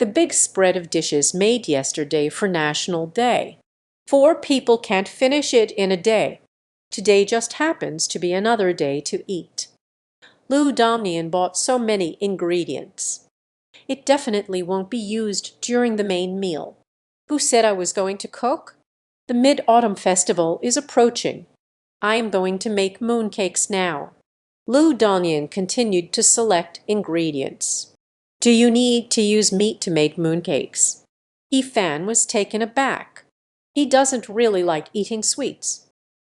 The big spread of dishes made yesterday for National Day. 4 people can't finish it in a day. Today just happens to be another day to eat. Lu Dongyan bought so many ingredients. It definitely won't be used during the main meal. Who said I was going to cook? The Mid-Autumn Festival is approaching. I am going to make mooncakes now. Lu Dongyan continued to select ingredients. Do you need to use meat to make mooncakes? Fan was taken aback. He doesn't really like eating sweets.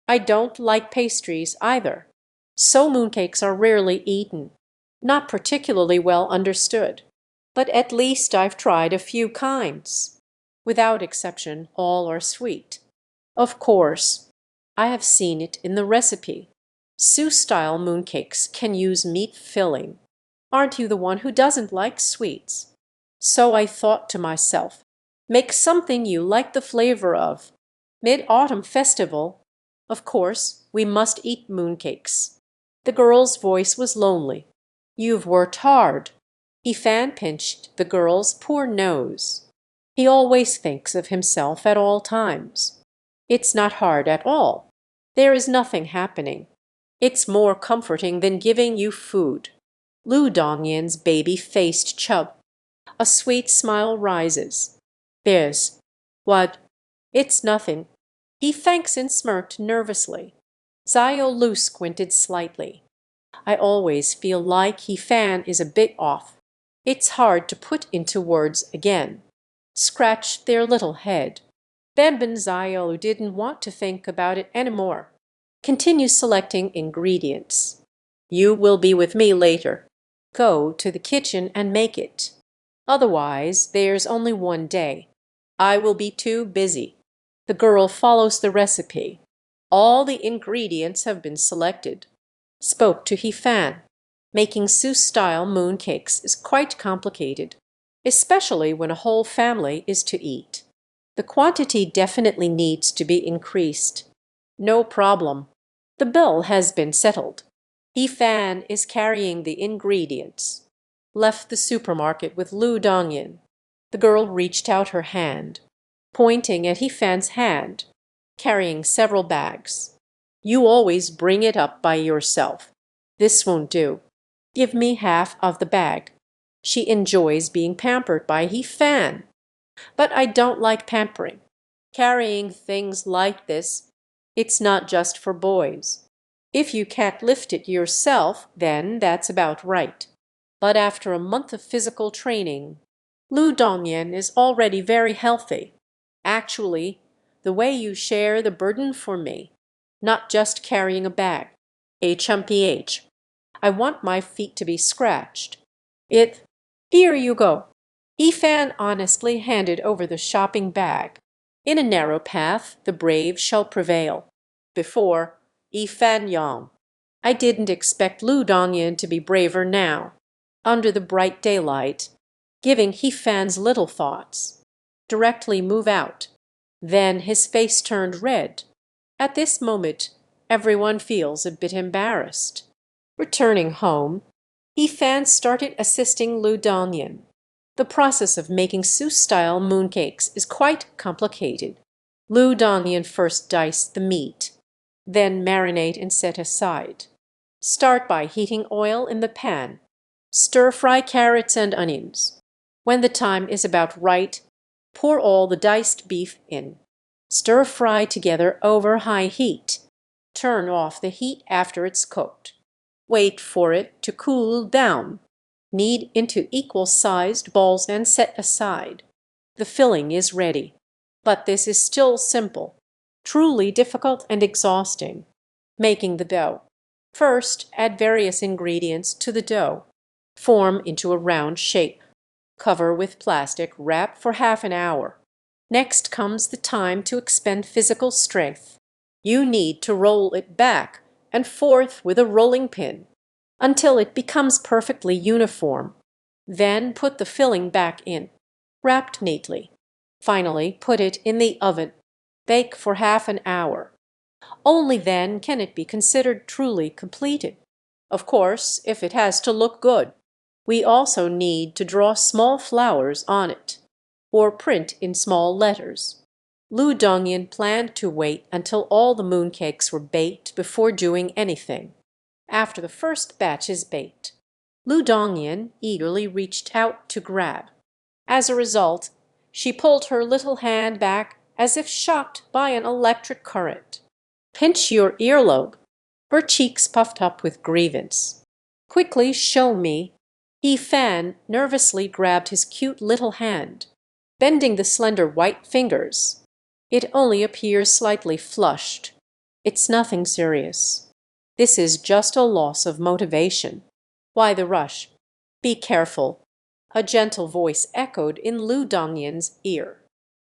I don't like pastries either. So mooncakes are rarely eaten. Not particularly well understood. But at least I've tried a few kinds. Without exception, all are sweet. Of course, I have seen it in the recipe. Sioux-style mooncakes can use meat filling. Aren't you the one who doesn't like sweets? So I thought to myself, make something you like the flavor of. Mid-Autumn Festival. Of course, we must eat mooncakes. The girl's voice was lonely. You've worked hard. Fan pinched the girl's poor nose. He always thinks of himself at all times. It's not hard at all. There is nothing happening. It's more comforting than giving you food. Lu Dongyan's baby-faced chub. A sweet smile rises. There's. What? It's nothing. He thanks and smirked nervously. Xiao Lu squinted slightly. I always feel like Fan is a bit off. It's hard to put into words again. Scratched their little head. Benben Xiao didn't want to think about it anymore. Continue selecting ingredients. You will be with me later. Go to the kitchen and make it. Otherwise, there's only one day. I will be too busy. The girl follows the recipe. All the ingredients have been selected. Spoke to Fan. Making Sioux-style mooncakes is quite complicated, especially when a whole family is to eat. The quantity definitely needs to be increased. No problem. The bill has been settled. Fan is carrying the ingredients. Left the supermarket with Lu Dongyan. The girl reached out her hand, pointing at Fan's hand, carrying several bags. You always bring it up by yourself. This won't do. Give me half of the bag. She enjoys being pampered by Fan. But I don't like pampering. Carrying things like this, it's not just for boys. If you can't lift it yourself, then that's about right. But after a month of physical training, Lu Dongyan is already very healthy. Actually, the way you share the burden for me, not just carrying a bag. HMPH. I want my feet to be scratched. Here you go. Fan honestly handed over the shopping bag. In a narrow path, the brave shall prevail. Before, Fan yawned. I didn't expect Lu Dongyan to be braver now. Under the bright daylight, giving Fan's little thoughts. Directly move out. Then his face turned red. At this moment, everyone feels a bit embarrassed. Returning home, Fan started assisting Lu Dongyan. The process of making Sioux-style mooncakes is quite complicated. Lu Dongyan first diced the meat, then marinate and set aside. Start by heating oil in the pan. Stir-fry carrots and onions. When the time is about right, pour all the diced beef in. Stir-fry together over high heat. Turn off the heat after it's cooked. Wait for it to cool down. Knead into equal-sized balls and set aside. The filling is ready. But this is still simple. Truly difficult and exhausting. Making the dough. First, add various ingredients to the dough. Form into a round shape. Cover with plastic wrap for half an hour. Next comes the time to expend physical strength. You need to roll it back and forth with a rolling pin until it becomes perfectly uniform. Then put the filling back in, wrapped neatly. Finally, put it in the oven. Bake for half an hour. Only then can it be considered truly completed. Of course, if it has to look good. We also need to draw small flowers on it, or print in small letters. Lu Dongyan planned to wait until all the mooncakes were baked before doing anything. After the first batch is baked, Lu Dongyan eagerly reached out to grab. As a result, she pulled her little hand back as if shocked by an electric current. "Pinch your earlobe." Her cheeks puffed up with grievance. "Quickly show me." Fan nervously grabbed his cute little hand, bending the slender white fingers. "It only appears slightly flushed. It's nothing serious. This is just a loss of motivation. Why the rush? Be careful." A gentle voice echoed in Lu Dongyan's ear.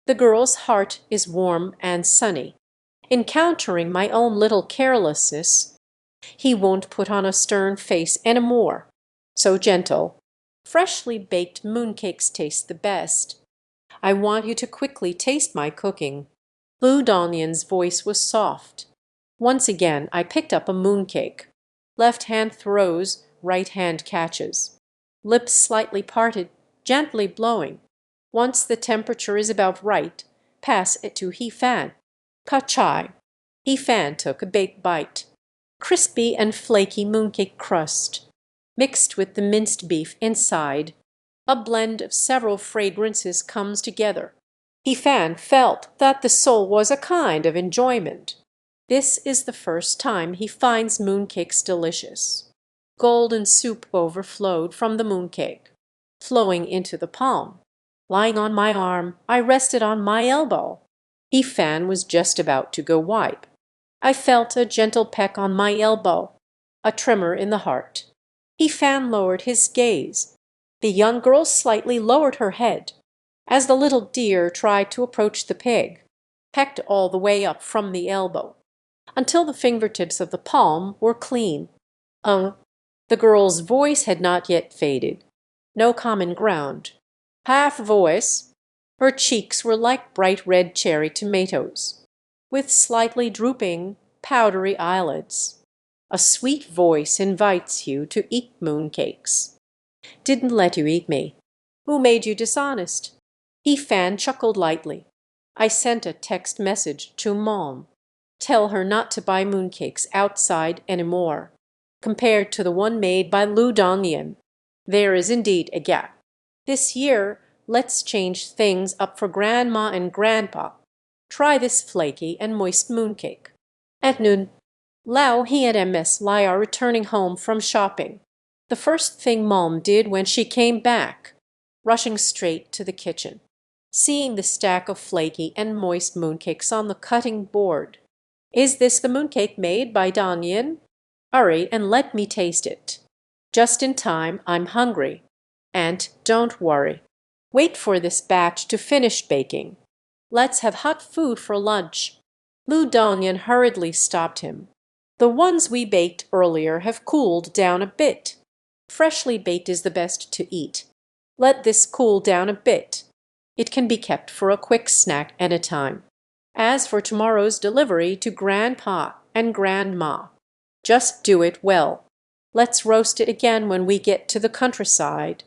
"The girl's heart is warm and sunny. Encountering my own little carelessness, he won't put on a stern face any more. So gentle. Freshly baked mooncakes taste the best. I want you to quickly taste my cooking." Lu Dongyan's voice was soft. Once again I picked up a mooncake. Left hand throws, right hand catches. Lips slightly parted, gently blowing. Once the temperature is about right, pass it to Fan. "Ka-chai." Fan took a big bite. Crispy and flaky mooncake crust, mixed with the minced beef inside. A blend of several fragrances comes together. Fan felt that the soul was a kind of enjoyment. This is the first time he finds mooncakes delicious. Golden soup overflowed from the mooncake, flowing into the palm. Lying on my arm, I rested on my elbow. Fan was just about to go wipe. I felt a gentle peck on my elbow, a tremor in the heart. Fan lowered his gaze. The young girl slightly lowered her head, as the little deer tried to approach the pig, pecked all the way up from the elbow, until the fingertips of the palm were clean. The girl's voice had not yet faded. No common ground. Half voice. Her cheeks were like bright red cherry tomatoes, with slightly drooping, powdery eyelids. A sweet voice invites you to eat mooncakes. "Didn't let you eat me. Who made you dishonest?" Fan chuckled lightly. "I sent a text message to Mom. Tell her not to buy mooncakes outside anymore. Compared to the one made by Lu Dongyan, there is indeed a gap. This year, let's change things up for Grandma and Grandpa. Try this flaky and moist mooncake." At noon, Lao he and MS Lai are returning home from shopping. The first thing Mom did when she came back, rushing straight to the kitchen, seeing the stack of flaky and moist mooncakes on the cutting board. "Is this the mooncake made by Dongyan? Hurry and let me taste it." "Just in time, I'm hungry. And don't worry. Wait for this batch to finish baking. Let's have hot food for lunch." Lu Dongyan hurriedly stopped him. "The ones we baked earlier have cooled down a bit. Freshly baked is the best to eat. Let this cool down a bit. It can be kept for a quick snack any time. As for tomorrow's delivery to Grandpa and Grandma, just do it well. Let's roast it again when we get to the countryside."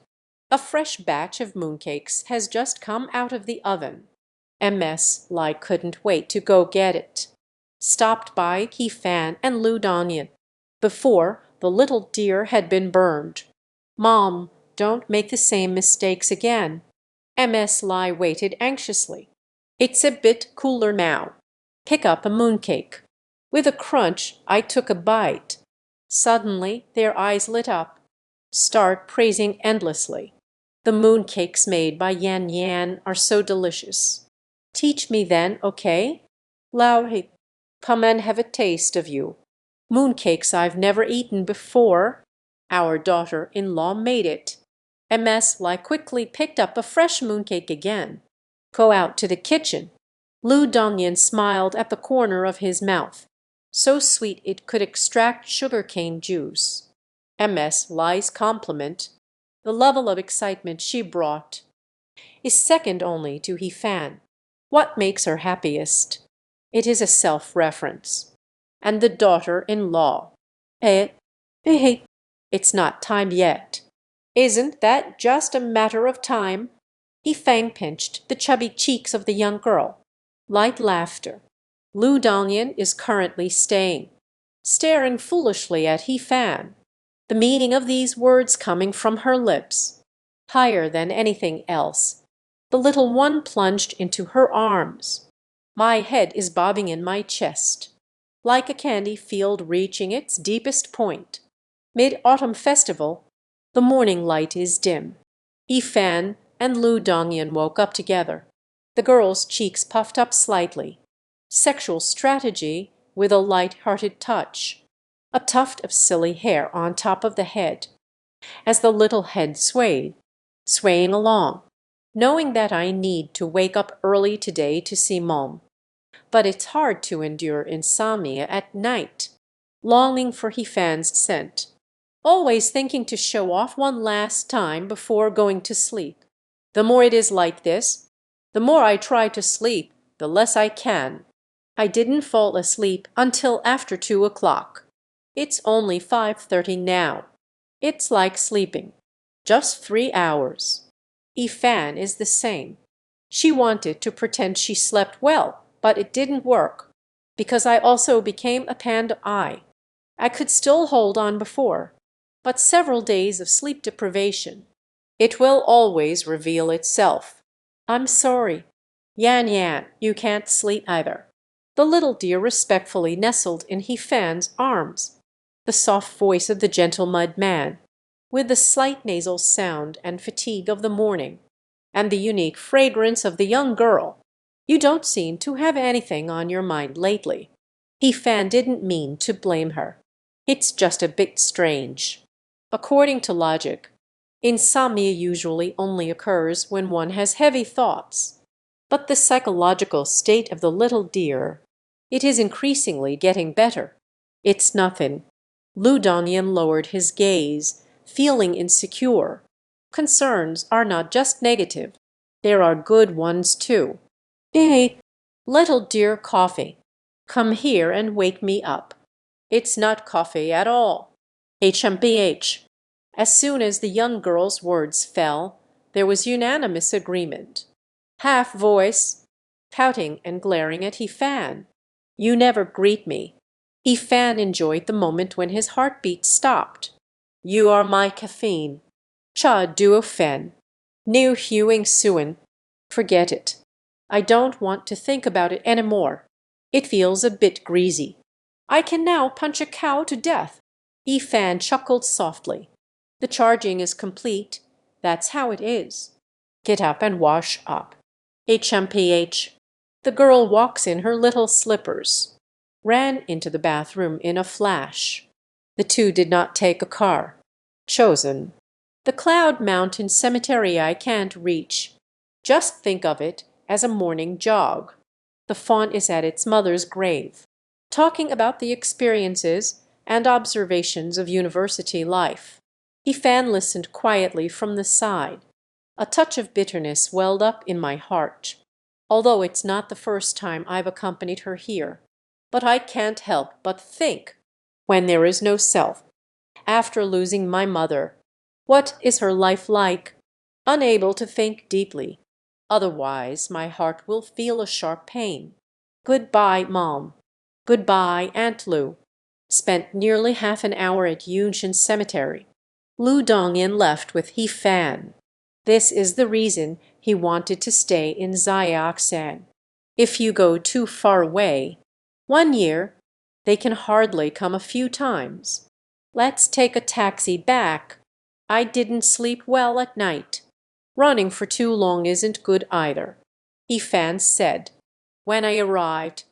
A fresh batch of mooncakes has just come out of the oven. MS Lai couldn't wait to go get it. Stopped by Fan and Lu Dongyan before the little deer had been burned. "Mom, don't make the same mistakes again." MS Lai waited anxiously. "It's a bit cooler now. Pick up a mooncake." With a crunch, I took a bite. Suddenly, their eyes lit up. Start praising endlessly. "The mooncakes made by Yan Yan are so delicious." "Teach me then, okay?" Lao, "Come and have a taste of you. Mooncakes I've never eaten before. Our daughter-in-law made it." MS Lai quickly picked up a fresh mooncake again. "Go out to the kitchen." Lu Dongyan smiled at the corner of his mouth, so sweet it could extract sugarcane juice. MS Lai's compliment, the level of excitement she brought, is second only to Fan. What makes her happiest? It is a self-reference. And the daughter-in-law. It's not time yet. Isn't that just a matter of time? He fang-pinched the chubby cheeks of the young girl. Light laughter. Lu Dongyan is currently staying, staring foolishly at He Fan. The meaning of these words coming from her lips. Higher than anything else, the little one plunged into her arms. My head is bobbing in my chest, like a candy field reaching its deepest point. Mid-autumn festival, the morning light is dim. He Fan and Lu Dongyan woke up together. The girl's cheeks puffed up slightly. Sexual strategy with a light-hearted touch. A tuft of silly hair on top of the head. As the little head swayed, swaying along, knowing that I need to wake up early today to see Mom. But it's hard to endure insomnia at night, longing for He Fan's scent, always thinking to show off one last time before going to sleep. The more it is like this, the more I try to sleep, the less I can. I didn't fall asleep until after 2 o'clock. It's only 5:30 now. It's like sleeping. Just 3 hours. He Fan is the same. She wanted to pretend she slept well, but it didn't work, because I also became a panda eye. I could still hold on before, but several days of sleep deprivation. It will always reveal itself. I'm sorry. Yan Yan, you can't sleep either. The little dear respectfully nestled in He Fan's arms. The soft voice of the gentle mud man, with the slight nasal sound and fatigue of the morning, and the unique fragrance of the young girl. You don't seem to have anything on your mind lately. He Fan didn't mean to blame her. It's just a bit strange. According to logic, insomnia usually only occurs when one has heavy thoughts. But the psychological state of the little dear, it is increasingly getting better. It's nothing. Lu Dongyan lowered his gaze, feeling insecure. Concerns are not just negative. There are good ones too. Hey, little dear coffee, come here and wake me up. It's not coffee at all. HMPH. As soon as the young girl's words fell, there was unanimous agreement. Half voice, pouting and glaring at He Fan. You never greet me. He Fan enjoyed the moment when his heartbeat stopped. You are my caffeine. Cha duo fen. New hewing suin. Forget it. I don't want to think about it anymore. It feels a bit greasy. I can now punch a cow to death. He Fan chuckled softly. The charging is complete. That's how it is. Get up and wash up. HMPH. The girl walks in her little slippers. Ran into the bathroom in a flash. The two did not take a car. Chosen. The Cloud Mountain Cemetery I can't reach. Just think of it as a morning jog. The fawn is at its mother's grave, talking about the experiences and observations of university life. He Fan listened quietly from the side. A touch of bitterness welled up in my heart, although it's not the first time I've accompanied her here. But I can't help but think, when there is no self. After losing my mother, what is her life like? Unable to think deeply. Otherwise, my heart will feel a sharp pain. Goodbye, Mom. Goodbye, Aunt Lu. Spent nearly half an hour at Yunshan Cemetery. Lu Dongyan left with He Fan. This is the reason he wanted to stay in Xiaxan. If you go too far away, 1 year, they can hardly come a few times. Let's take a taxi back. I didn't sleep well at night. Running for too long isn't good either. He Fan said, when I arrived.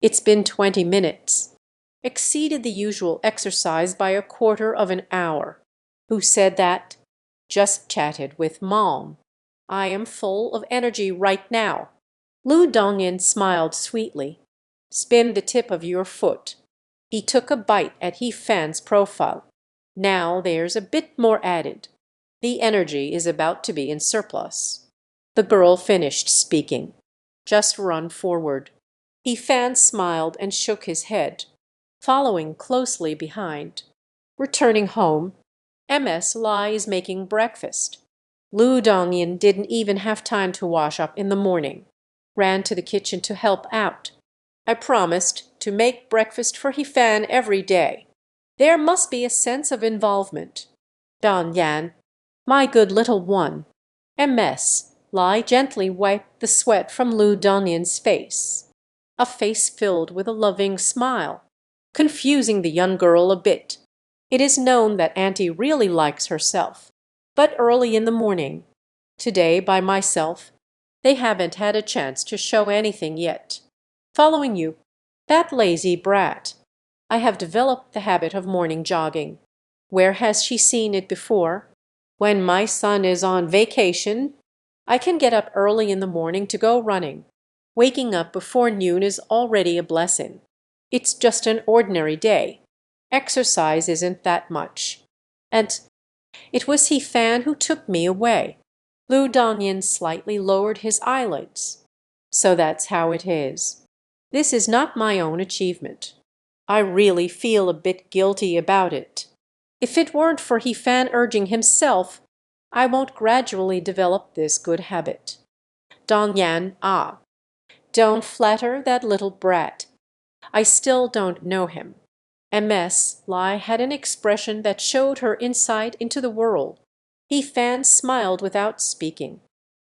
It's been 20 minutes. Exceeded the usual exercise by a quarter of an hour. Who said that? Just chatted with Mom. I am full of energy right now. Lu Dongyan smiled sweetly. Spin the tip of your foot. He took a bite at He Fan's profile. Now there's a bit more added. The energy is about to be in surplus. The girl finished speaking. Just run forward. He Fan smiled and shook his head, following closely behind. Returning home, MS Lai is making breakfast. Lu Dongyan didn't even have time to wash up in the morning. Ran to the kitchen to help out. I promised to make breakfast for Hifan every day. There must be a sense of involvement. Dongyan, my good little one. MS Lai gently wiped the sweat from Lu Dongyan's face. A face filled with a loving smile, confusing the young girl a bit. It is known that Auntie really likes herself, but early in the morning. Today, by myself, they haven't had a chance to show anything yet. Following you, that lazy brat. I have developed the habit of morning jogging. Where has she seen it before? When my son is on vacation, I can get up early in the morning to go running. Waking up before noon is already a blessing. It's just an ordinary day. Exercise isn't that much. And it was Hifan who took me away. Lu Dongyan slightly lowered his eyelids. So that's how it is. This is not my own achievement. I really feel a bit guilty about it. If it weren't for Hifan urging himself, I won't gradually develop this good habit. Dongyan, don't flatter that little brat. I still don't know him. MS Lai had an expression that showed her insight into the world. Hifan smiled without speaking.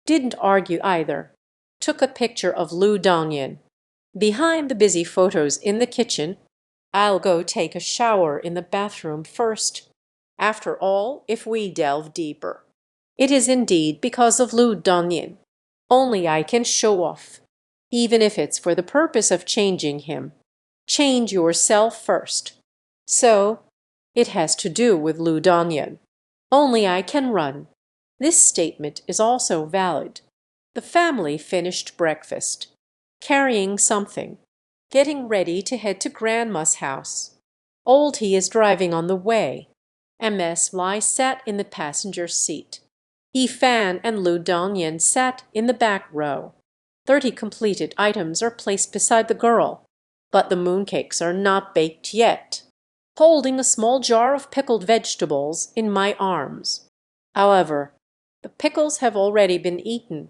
Didn't argue either. Took a picture of Lu Dongyan. Behind the busy photos in the kitchen, I'll go take a shower in the bathroom first. After all, if we delve deeper, it is indeed because of Lu Dongyan. Only I can show off, even if it's for the purpose of changing him. Change yourself first. So, it has to do with Lu Dongyan. Only I can run. This statement is also valid. The family finished breakfast, carrying something, getting ready to head to Grandma's house. Old He is driving on the way. MS Lai sat in the passenger seat. Hifan and Lu Dongyan sat in the back row. 30 completed items are placed beside the girl, but the mooncakes are not baked yet. Holding a small jar of pickled vegetables in my arms. However, the pickles have already been eaten.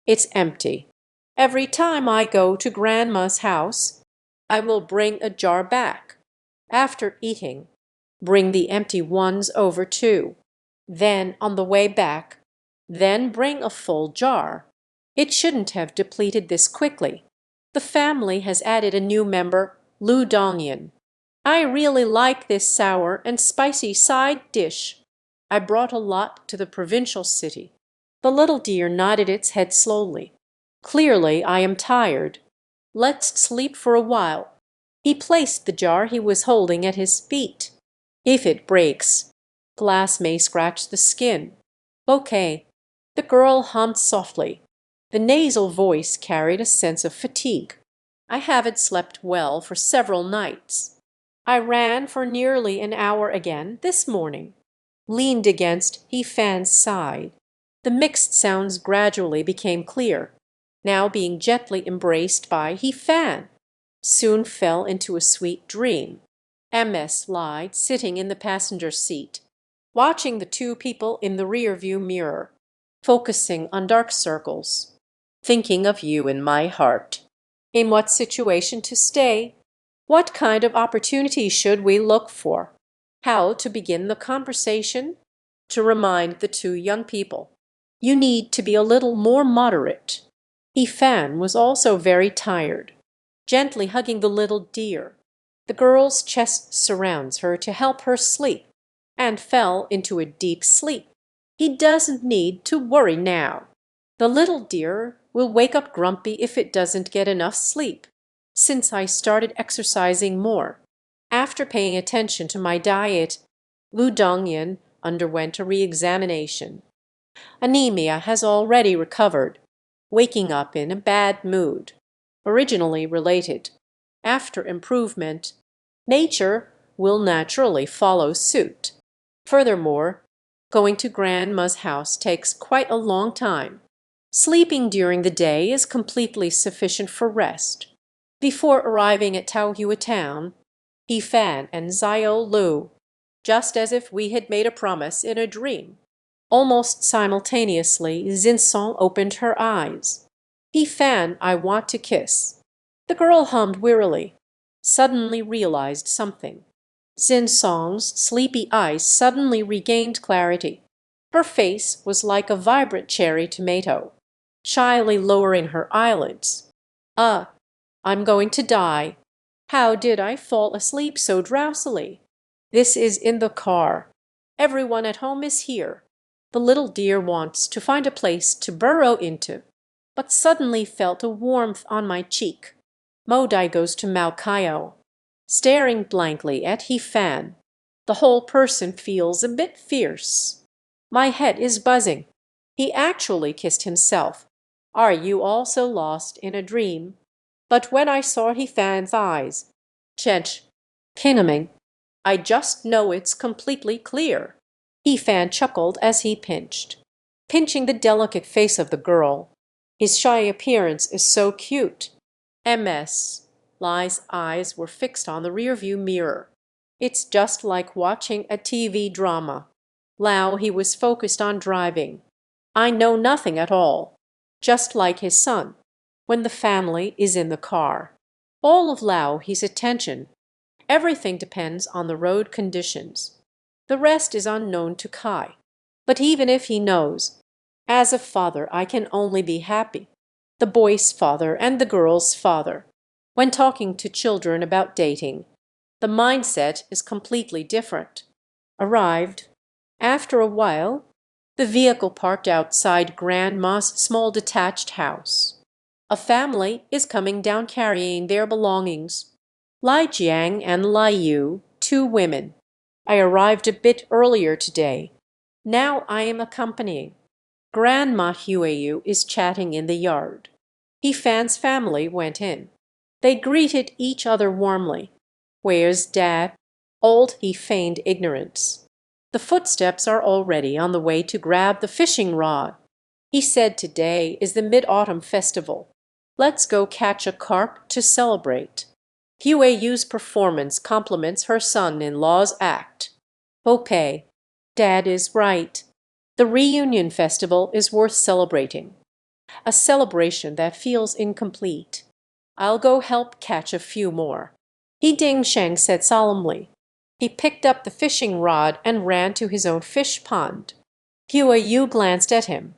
It's empty. Every time I go to Grandma's house, I will bring a jar back. After eating, bring the empty ones over too. Then, on the way back, then bring a full jar. It shouldn't have depleted this quickly. The family has added a new member, Lu Dongyan. I really like this sour and spicy side dish. I brought a lot to the provincial city. The little deer nodded its head slowly. Clearly, I am tired. Let's sleep for a while. He placed the jar he was holding at his feet. If it breaks, glass may scratch the skin. Okay. The girl hummed softly. The nasal voice carried a sense of fatigue. I haven't slept well for several nights. I ran for nearly an hour again this morning. Leaned against Hifan's side. The mixed sounds gradually became clear, now being gently embraced by Hifan. Soon fell into a sweet dream. MS lied, sitting in the passenger seat, watching the two people in the rear-view mirror, focusing on dark circles, thinking of you in my heart. In what situation to stay? What kind of opportunity should we look for? How to begin the conversation? To remind the two young people, you need to be a little more moderate. Hifan was also very tired, gently hugging the little deer. The girl's chest surrounds her to help her sleep, and fell into a deep sleep. He doesn't need to worry now. The little deer will wake up grumpy if it doesn't get enough sleep. Since I started exercising more, after paying attention to my diet, Lu Dongyan underwent a re-examination. Anemia has already recovered, waking up in a bad mood, originally related. After improvement, nature will naturally follow suit. Furthermore, going to Grandma's house takes quite a long time. Sleeping during the day is completely sufficient for rest. Before arriving at Taohua Town, Hifan and Xiao Lu just as if we had made a promise in a dream. Almost simultaneously, Zinson opened her eyes. "He fan I want to kiss." The girl hummed wearily, suddenly realized something. Zinsong's sleepy eyes suddenly regained clarity. Her face was like a vibrant cherry tomato, shyly lowering her eyelids. I'm going to die. How did I fall asleep so drowsily? This is in the car. Everyone at home is here. The little dear wants to find a place to burrow into, but suddenly felt a warmth on my cheek. Modai goes to Maokaio. Staring blankly at He Fan, the whole person feels a bit fierce. My head is buzzing. He actually kissed himself. Are you also lost in a dream? But when I saw He Fan's eyes, Chench, Kinaming, I just know it's completely clear. He Fan chuckled as he pinching the delicate face of the girl. His shy appearance is so cute. MS. Lai's eyes were fixed on the rearview mirror. It's just like watching a TV drama. Lao, he was focused on driving. I know nothing at all. Just like his son, when the family is in the car. All of Lao, his attention. Everything depends on the road conditions. The rest is unknown to Kai. But even if he knows, as a father I can only be happy. The boy's father and the girl's father. When talking to children about dating, the mindset is completely different. Arrived. After a while, the vehicle parked outside Grandma's small detached house. A family is coming down carrying their belongings. Lai Jiang and Lai Yu, two women. I arrived a bit earlier today. Now I am accompanying. Grandma Huiyu is chatting in the yard. He Fan's family went in. They greeted each other warmly. Where's Dad? Old He feigned ignorance. The footsteps are already on the way to grab the fishing rod. He said today is the Mid-Autumn Festival. Let's go catch a carp to celebrate. Hueyu's performance compliments her son-in-law's act. Okay, Dad is right. The reunion festival is worth celebrating. A celebration that feels incomplete. I'll go help catch a few more. He Ding Sheng said solemnly. He picked up the fishing rod and ran to his own fish pond. Huiyu glanced at him.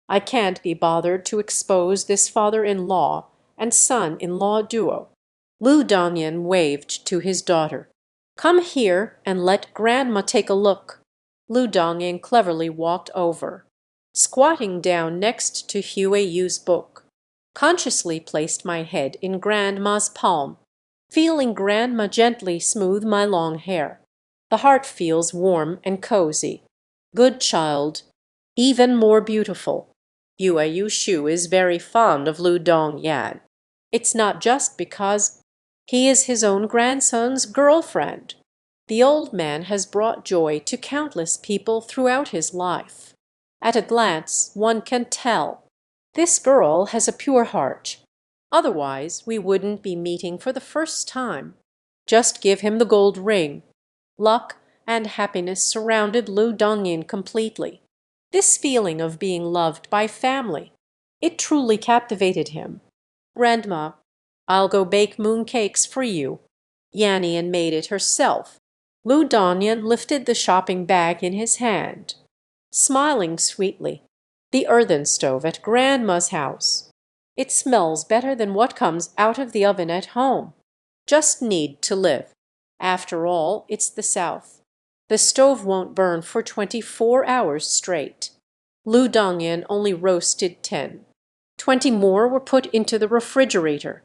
I can't be bothered to expose this father-in-law and son-in-law duo. Lu Dongyan waved to his daughter. Come here and let Grandma take a look. Lu Dongyan cleverly walked over, squatting down next to Hueyu's book. Consciously placed my head in Grandma's palm, feeling Grandma gently smooth my long hair. The heart feels warm and cozy. Good child, even more beautiful. Huiyu Shu is very fond of Lu Dongyan. It's not just because he is his own grandson's girlfriend. The old man has brought joy to countless people throughout his life. At a glance, one can tell. This girl has a pure heart. Otherwise, we wouldn't be meeting for the first time. Just give him the gold ring. Luck and happiness surrounded Lu Dongyan completely. This feeling of being loved by family, it truly captivated him. Grandma, I'll go bake mooncakes for you. Yannian made it herself. Lu Dongyan lifted the shopping bag in his hand, smiling sweetly. The earthen stove at Grandma's house. It smells better than what comes out of the oven at home. Just need to live. After all, it's the South. The stove won't burn for 24 hours straight. Lu Dongyan only roasted 10. 20 more were put into the refrigerator.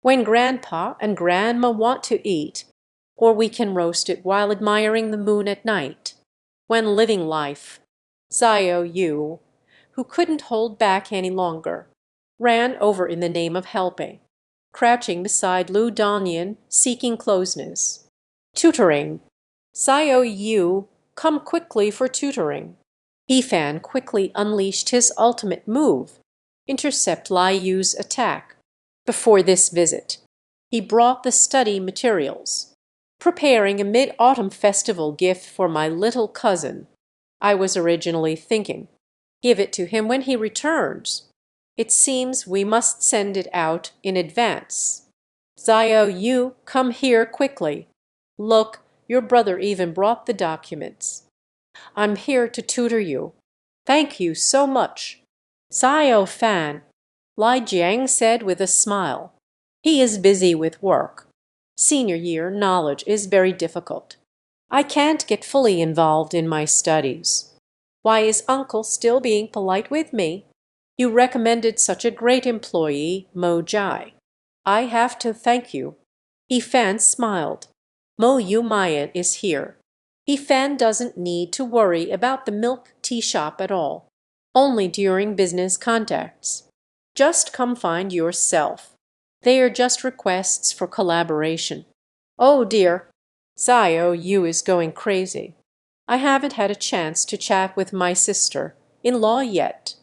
When Grandpa and Grandma want to eat, or we can roast it while admiring the moon at night. When living life, Xiao Yu, who couldn't hold back any longer, ran over in the name of helping, crouching beside Lu Dongyan, seeking closeness. Tutoring. Xiao Yu, come quickly for tutoring. He Fan quickly unleashed his ultimate move, intercept Lai Yu's attack. Before this visit, he brought the study materials. Preparing a mid-autumn festival gift for my little cousin. I was originally thinking, give it to him when he returns. It seems we must send it out in advance. Xiao Yu, come here quickly. Look, your brother even brought the documents. I'm here to tutor you. Thank you so much. Xiao Fan, Lai Jiang said with a smile. He is busy with work. Senior year knowledge is very difficult. I can't get fully involved in my studies. Why is uncle still being polite with me? You recommended such a great employee, Mo Jai. I have to thank you. Yifan smiled. Mo Yumayan is here. Yifan doesn't need to worry about the milk tea shop at all, only during business contacts. Just come find yourself. They are just requests for collaboration. Oh dear, Xiao Yu is going crazy. I haven't had a chance to chat with my sister-in-law yet.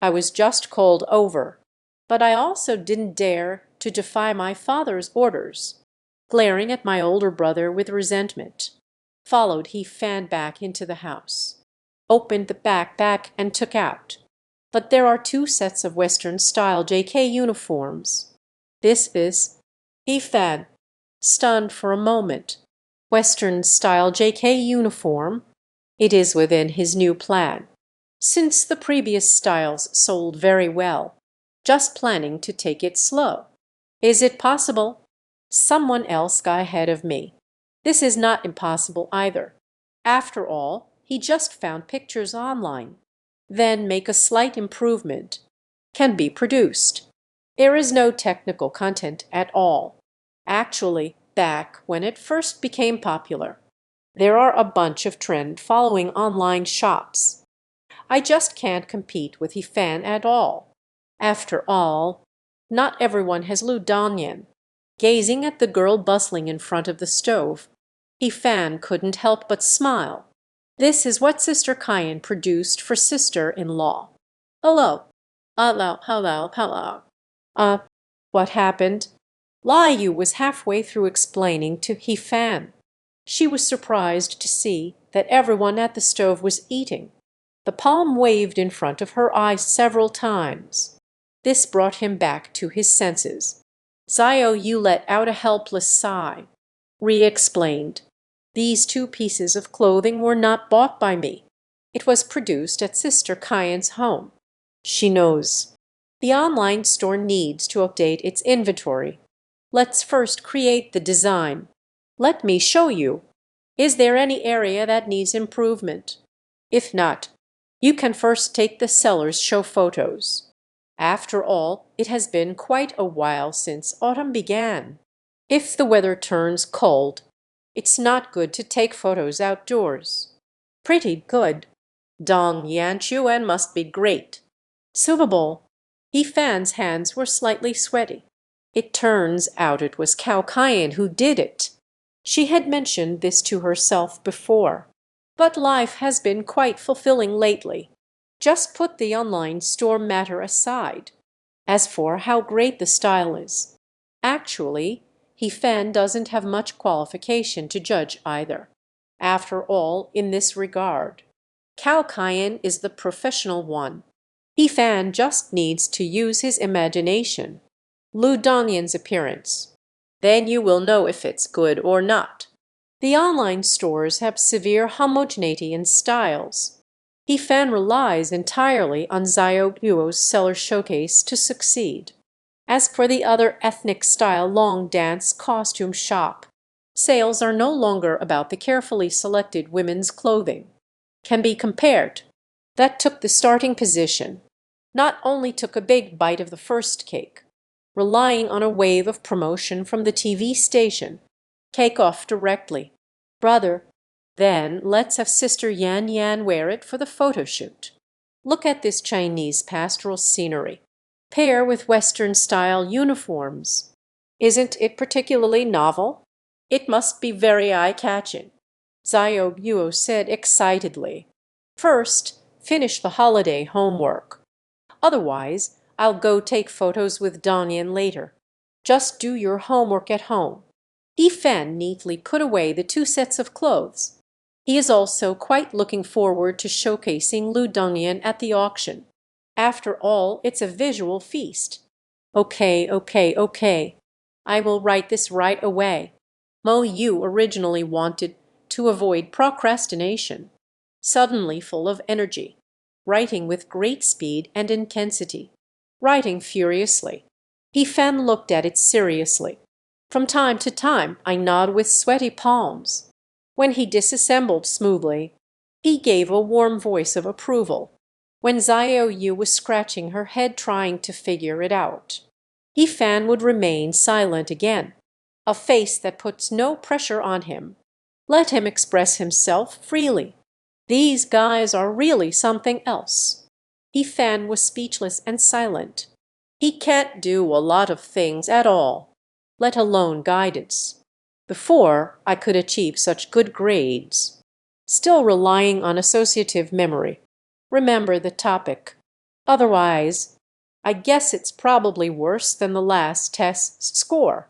I was just called over, but I also didn't dare to defy my father's orders. Glaring at my older brother with resentment, followed he fanned back into the house, opened the backpack and took out. But there are 2 sets of Western-style JK uniforms. This is he fan, stunned for a moment. Western-style JK uniform. It is within his new plan. Since the previous styles sold very well, just planning to take it slow. Is it possible? Someone else got ahead of me. This is not impossible either. After all, he just found pictures online. Then make a slight improvement. Can be produced. There is no technical content at all. Actually, back when it first became popular, there are a bunch of trend-following online shops. I just can't compete with Yifan at all. After all, not everyone has Lu Dongyan. Gazing at the girl bustling in front of the stove, Yifan couldn't help but smile. This is what Sister Kayan produced for sister-in-law. Hello. Hello. What happened? Lai Yu was halfway through explaining to Yifan. She was surprised to see that everyone at the stove was eating. The palm waved in front of her eyes several times. This brought him back to his senses. Xiao Yu let out a helpless sigh. Re-explained. These 2 pieces of clothing were not bought by me. It was produced at Sister Kayan's home. She knows. The online store needs to update its inventory. Let's first create the design. Let me show you. Is there any area that needs improvement? If not, you can first take the seller's show photos. After all, it has been quite a while since autumn began. If the weather turns cold, it's not good to take photos outdoors. Pretty good. Dongyan Chuan must be great. Suitable. Yifan's hands were slightly sweaty. It turns out it was Cao Kayan who did it. She had mentioned this to herself before. But life has been quite fulfilling lately. Just put the online store matter aside. As for how great the style is, actually, Yifan doesn't have much qualification to judge either. After all, in this regard, Cao Kayan is the professional one. Yifan just needs to use his imagination. Lu Dongyan's appearance. Then you will know if it's good or not. The online stores have severe homogeneity in styles. Yifan relies entirely on Xiao Yuo's seller showcase to succeed. As for the other ethnic-style long dance costume shop, sales are no longer about the carefully selected women's clothing. Can be compared. That took the starting position. Not only took a big bite of the first cake, relying on a wave of promotion from the TV station. Cake off directly. Brother, then let's have Sister Yan Yan wear it for the photo shoot. Look at this Chinese pastoral scenery. Pair with Western-style uniforms. Isn't it particularly novel? It must be very eye-catching. Xiao Yuo said excitedly. First, finish the holiday homework. Otherwise, I'll go take photos with Dongyan later. Just do your homework at home. Fan neatly put away the two sets of clothes. He is also quite looking forward to showcasing Lu Dongyan at the auction. After all, it's a visual feast. Okay. I will write this right away. Mo Yu originally wanted to avoid procrastination. Suddenly full of energy, writing with great speed and intensity, writing furiously. Fan looked at it seriously. From time to time I nod with sweaty palms. When he disassembled smoothly, he gave a warm voice of approval. When Xiao Yu was scratching her head trying to figure it out, Fan would remain silent again, a face that puts no pressure on him. Let him express himself freely. These guys are really something else. Fan was speechless and silent. He can't do a lot of things at all, let alone guidance. Before I could achieve such good grades. Still relying on associative memory. Remember the topic. Otherwise, I guess it's probably worse than the last test's score.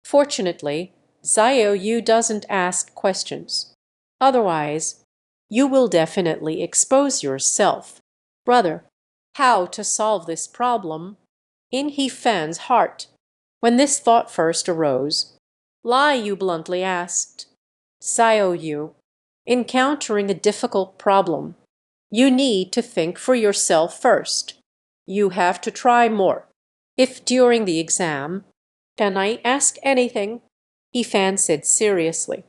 Fortunately, Xiao Yu doesn't ask questions. Otherwise, you will definitely expose yourself. Brother, how to solve this problem? In Fan's heart, when this thought first arose, Lai Yu bluntly asked, Xiao Yu, encountering a difficult problem, you need to think for yourself first. You have to try more. If during the exam, can I ask anything? Fan said seriously.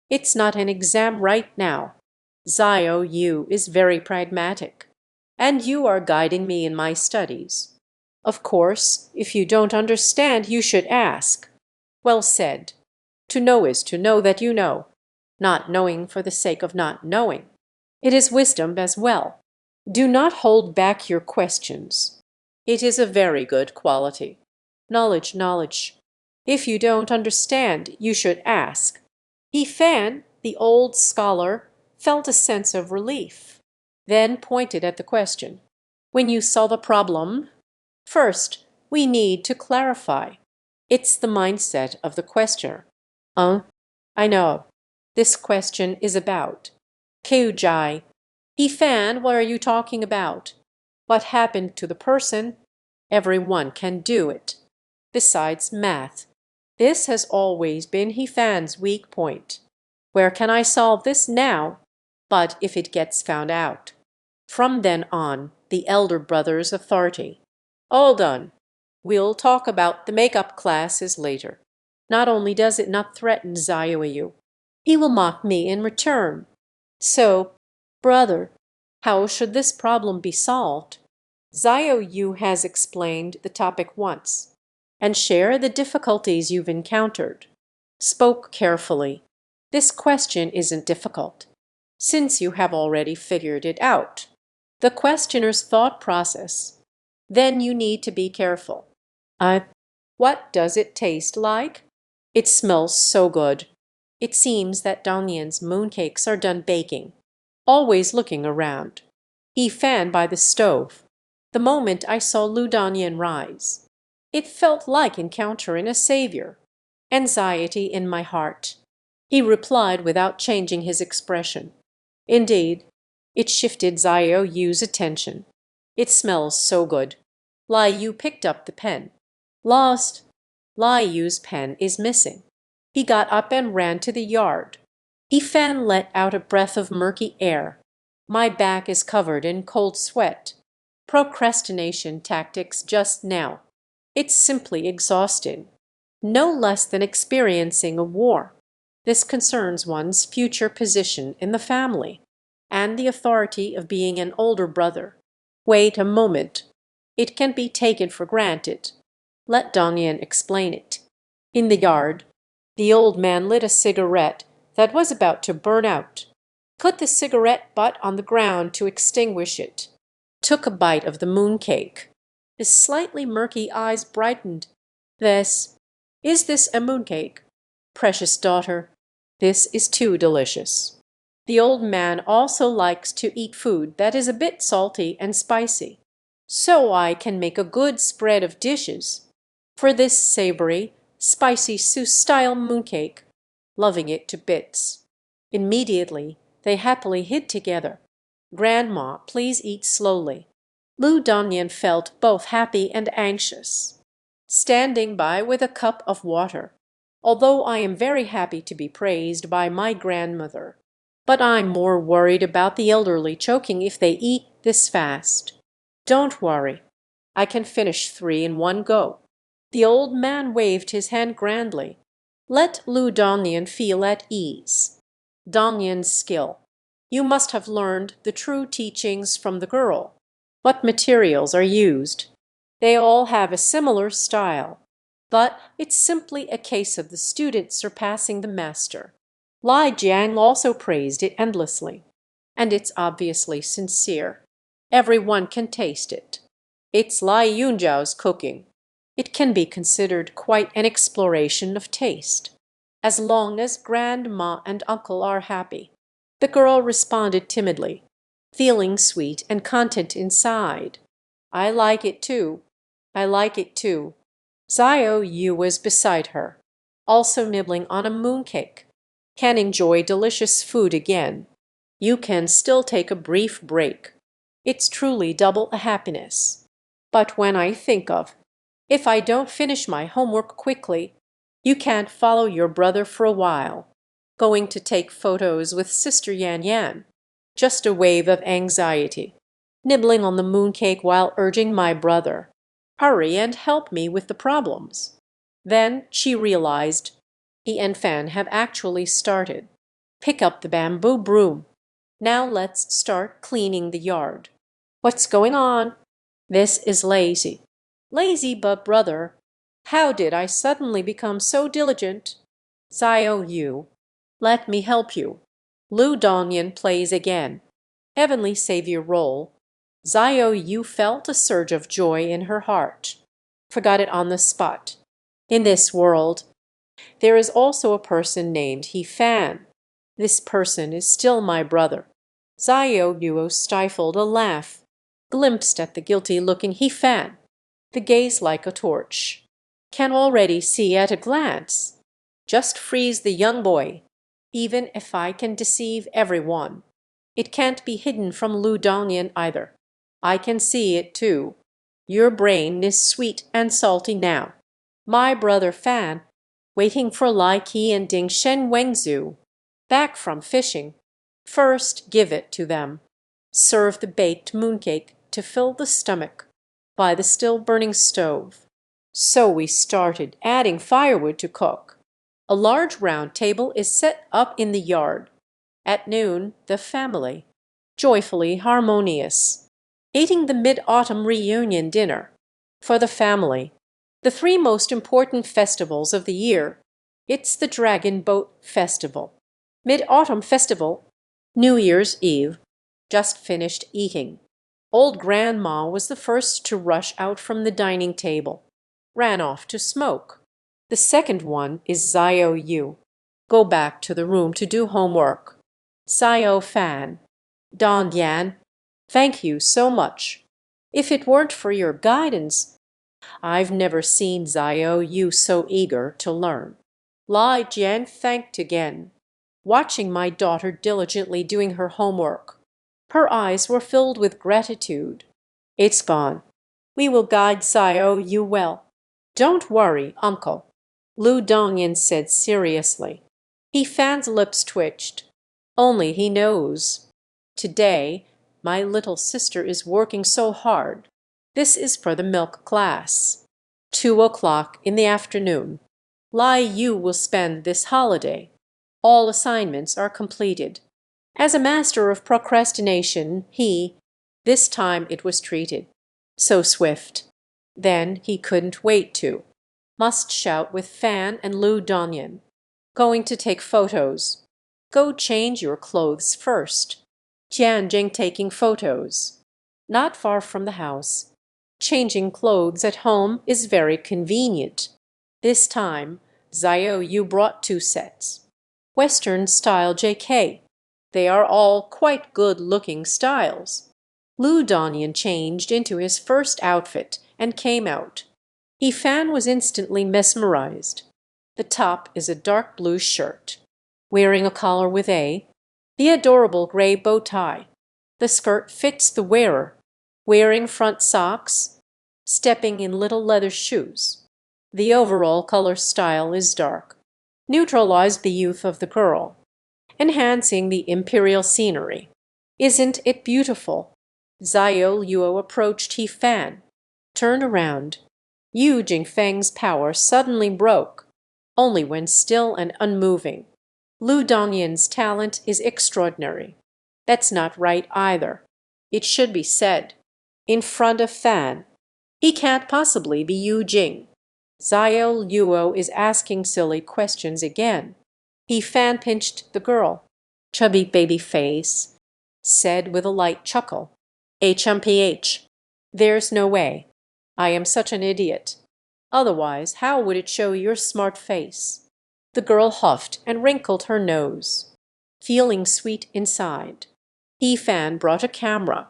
It's not an exam right now. Xiao Yu is very pragmatic, and you are guiding me in my studies. Of course, if you don't understand, you should ask. Well said. To know is to know that you know, not knowing for the sake of not knowing. It is wisdom as well. Do not hold back your questions. It is a very good quality. Knowledge. If you don't understand, you should ask. Fan, the old scholar, felt a sense of relief, then pointed at the question. When you saw the problem, first, we need to clarify. It's the mindset of the questioner. I know. This question is about. Keujai. Fan, what are you talking about? What happened to the person? Everyone can do it. Besides math. This has always been Fan's weak point. Where can I solve this now? But if it gets found out. From then on, the elder brother's authority. All done. We'll talk about the makeup classes later. Not only does it not threaten Xiao Yu, he will mock me in return. So, brother, how should this problem be solved? Xiao Yu has explained the topic once, and share the difficulties you've encountered. Spoke carefully. This question isn't difficult, since you have already figured it out. The questioner's thought process. Then you need to be careful. What does it taste like? It smells so good. It seems that Dongyan's mooncakes are done baking. Always looking around. Fan by the stove. The moment I saw Lu Dongyan rise, it felt like encountering a savior. Anxiety in my heart. He replied without changing his expression. Indeed, it shifted Xiao Yu's attention. It smells so good. Lai Yu picked up the pen. Lost. Lai Yu's pen is missing. He got up and ran to the yard. Fan let out a breath of murky air. My back is covered in cold sweat. Procrastination tactics just now. It's simply exhausting. No less than experiencing a war. This concerns one's future position in the family, and the authority of being an older brother. Wait a moment. It can be taken for granted. Let Dongyan explain it. In the yard, the old man lit a cigarette that was about to burn out. Put the cigarette butt on the ground to extinguish it. Took a bite of the mooncake. His slightly murky eyes brightened. Is this a mooncake? Precious daughter, this is too delicious. The old man also likes to eat food that is a bit salty and spicy. So I can make a good spread of dishes. For this savory, spicy Seuss-style mooncake, loving it to bits. Immediately, they happily hid together. "Grandma, please eat slowly." Lu Dongyan felt both happy and anxious. "Standing by with a cup of water. Although I am very happy to be praised by my grandmother. But I'm more worried about the elderly choking if they eat this fast." "Don't worry. I can finish 3 in one go." The old man waved his hand grandly. Let Lu Dongyan feel at ease. Dongyan's skill. You must have learned the true teachings from the girl. What materials are used? They all have a similar style. But it's simply a case of the student surpassing the master. Lai Jiang also praised it endlessly. And it's obviously sincere. Everyone can taste it. It's Lai Yunjiao's cooking. It can be considered quite an exploration of taste. As long as grandma and uncle are happy. The girl responded timidly, feeling sweet and content inside. "I like it too. I like it too." Xiao Yu was beside her, also nibbling on a mooncake. Can enjoy delicious food again. You can still take a brief break. It's truly double a happiness. But when I think of, if I don't finish my homework quickly, you can't follow your brother for a while. Going to take photos with Sister Yan Yan. Just a wave of anxiety. Nibbling on the mooncake while urging my brother, "Hurry and help me with the problems." Then she realized he and Fan have actually started. Pick up the bamboo broom. Now let's start cleaning the yard. What's going on? This is lazy. Lazy, but brother, how did I suddenly become so diligent? Xiao Yu, let me help you. Lu Dongyan plays again. Heavenly savior role. Xiao Yu felt a surge of joy in her heart. Forgot it on the spot. In this world, there is also a person named He Fan. This person is still my brother. Xiao Yu stifled a laugh, glimpsed at the guilty-looking He Fan. The gaze like a torch. Can already see at a glance. Just freeze the young boy, even if I can deceive everyone. It can't be hidden from Lu Dongyan either. I can see it too. Your brain is sweet and salty now. My brother Fan, waiting for Lai Qi and Ding Shen Wengzhu, back from fishing. First give it to them. Serve the baked mooncake to fill the stomach by the still-burning stove. So we started adding firewood to cook. A large round table is set up in the yard. At noon, the family, joyfully harmonious, eating the mid-autumn reunion dinner. For the family, the 3 most important festivals of the year. It's the Dragon Boat Festival, Mid-Autumn Festival, New Year's Eve. Just finished eating. Old grandma was the first to rush out from the dining table. Ran off to smoke. The second one is Xiao Yu. Go back to the room to do homework. Xiao Fan. Dongyan, thank you so much. If it weren't for your guidance, I've never seen Xiao Yu so eager to learn. Lai Jian thanked again, watching my daughter diligently doing her homework. Her eyes were filled with gratitude. It's gone. We will guide Xiao Yu well. Don't worry, uncle, Lu Dongyan said seriously. He Fan's lips twitched. Only he knows. Today, my little sister is working so hard. This is for the milk class. 2 o'clock in the afternoon. Lai Yu will spend this holiday. All assignments are completed. As a master of procrastination, this time it was treated. So swift. Then he couldn't wait to. Must shout with Fan and Lu Dongyan. Going to take photos. Go change your clothes first. Tianjing taking photos. Not far from the house. Changing clothes at home is very convenient. This time, Xiao Yu brought 2 sets. Western style JK. They are all quite good-looking styles. Lu Dongyan changed into his first outfit and came out. He Fan was instantly mesmerized. The top is a dark blue shirt. wearing a collar with the adorable gray bow tie. The skirt fits the wearer, wearing front socks, stepping in little leather shoes. The overall color style is dark, neutralize the youth of the girl, enhancing the imperial scenery. Isn't it beautiful? Zhao Yuo approached He Fan, turned around. Yu Jingfeng's power suddenly broke, only when still and unmoving. Lu Dongyan's talent is extraordinary. That's not right either. It should be said. In front of Fan. He can't possibly be Yu Jing. Zhao Yuo is asking silly questions again. He fan pinched the girl. Chubby baby face, said with a light chuckle. HMPH. There's no way. I am such an idiot. Otherwise, how would it show your smart face? The girl huffed and wrinkled her nose, feeling sweet inside. He fan brought a camera,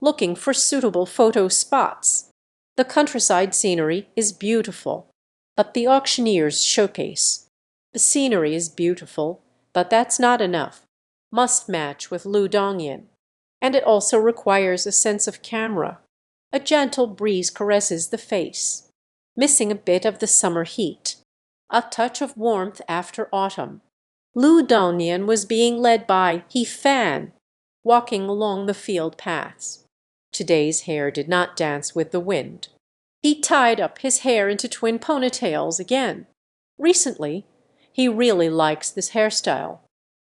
looking for suitable photo spots. The countryside scenery is beautiful, but the auctioneer's showcase. The scenery is beautiful, but that's not enough. Must match with Lu Dongyan. And it also requires a sense of camera. A gentle breeze caresses the face, missing a bit of the summer heat. A touch of warmth after autumn. Lu Dongyan was being led by He Fan, walking along the field paths. Today's hair did not dance with the wind. He tied up his hair into twin ponytails again. Recently, he really likes this hairstyle,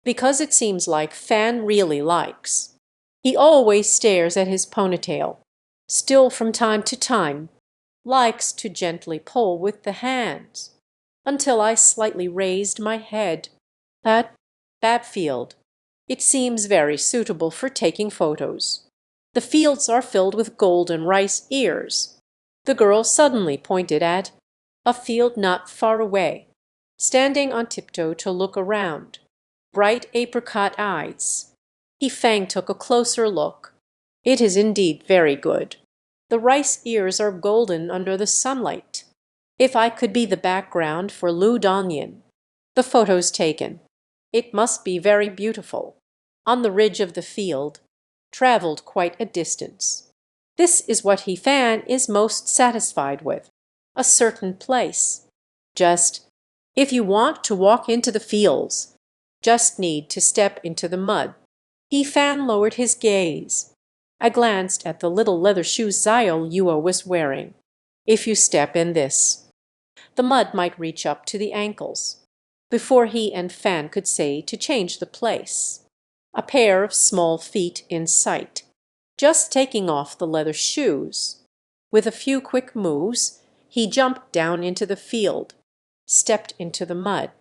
because it seems like Fan really likes. He always stares at his ponytail, still from time to time, likes to gently pull with the hands, until I slightly raised my head. That field. It seems very suitable for taking photos. The fields are filled with golden rice ears. The girl suddenly pointed at a field not far away, standing on tiptoe to look around. Bright apricot eyes. He Fang took a closer look. It is indeed very good. The rice ears are golden under the sunlight. If I could be the background for Lu Dongyan. The photos taken. It must be very beautiful. On the ridge of the field, traveled quite a distance. This is what He Fan is most satisfied with. A certain place. Just, if you want to walk into the fields, just need to step into the mud. He Fan lowered his gaze. I glanced at the little leather shoes Zhao Yuo was wearing. If you step in this, the mud might reach up to the ankles. Before he and Fan could say to change the place, a pair of small feet in sight, just taking off the leather shoes. With a few quick moves, he jumped down into the field, stepped into the mud.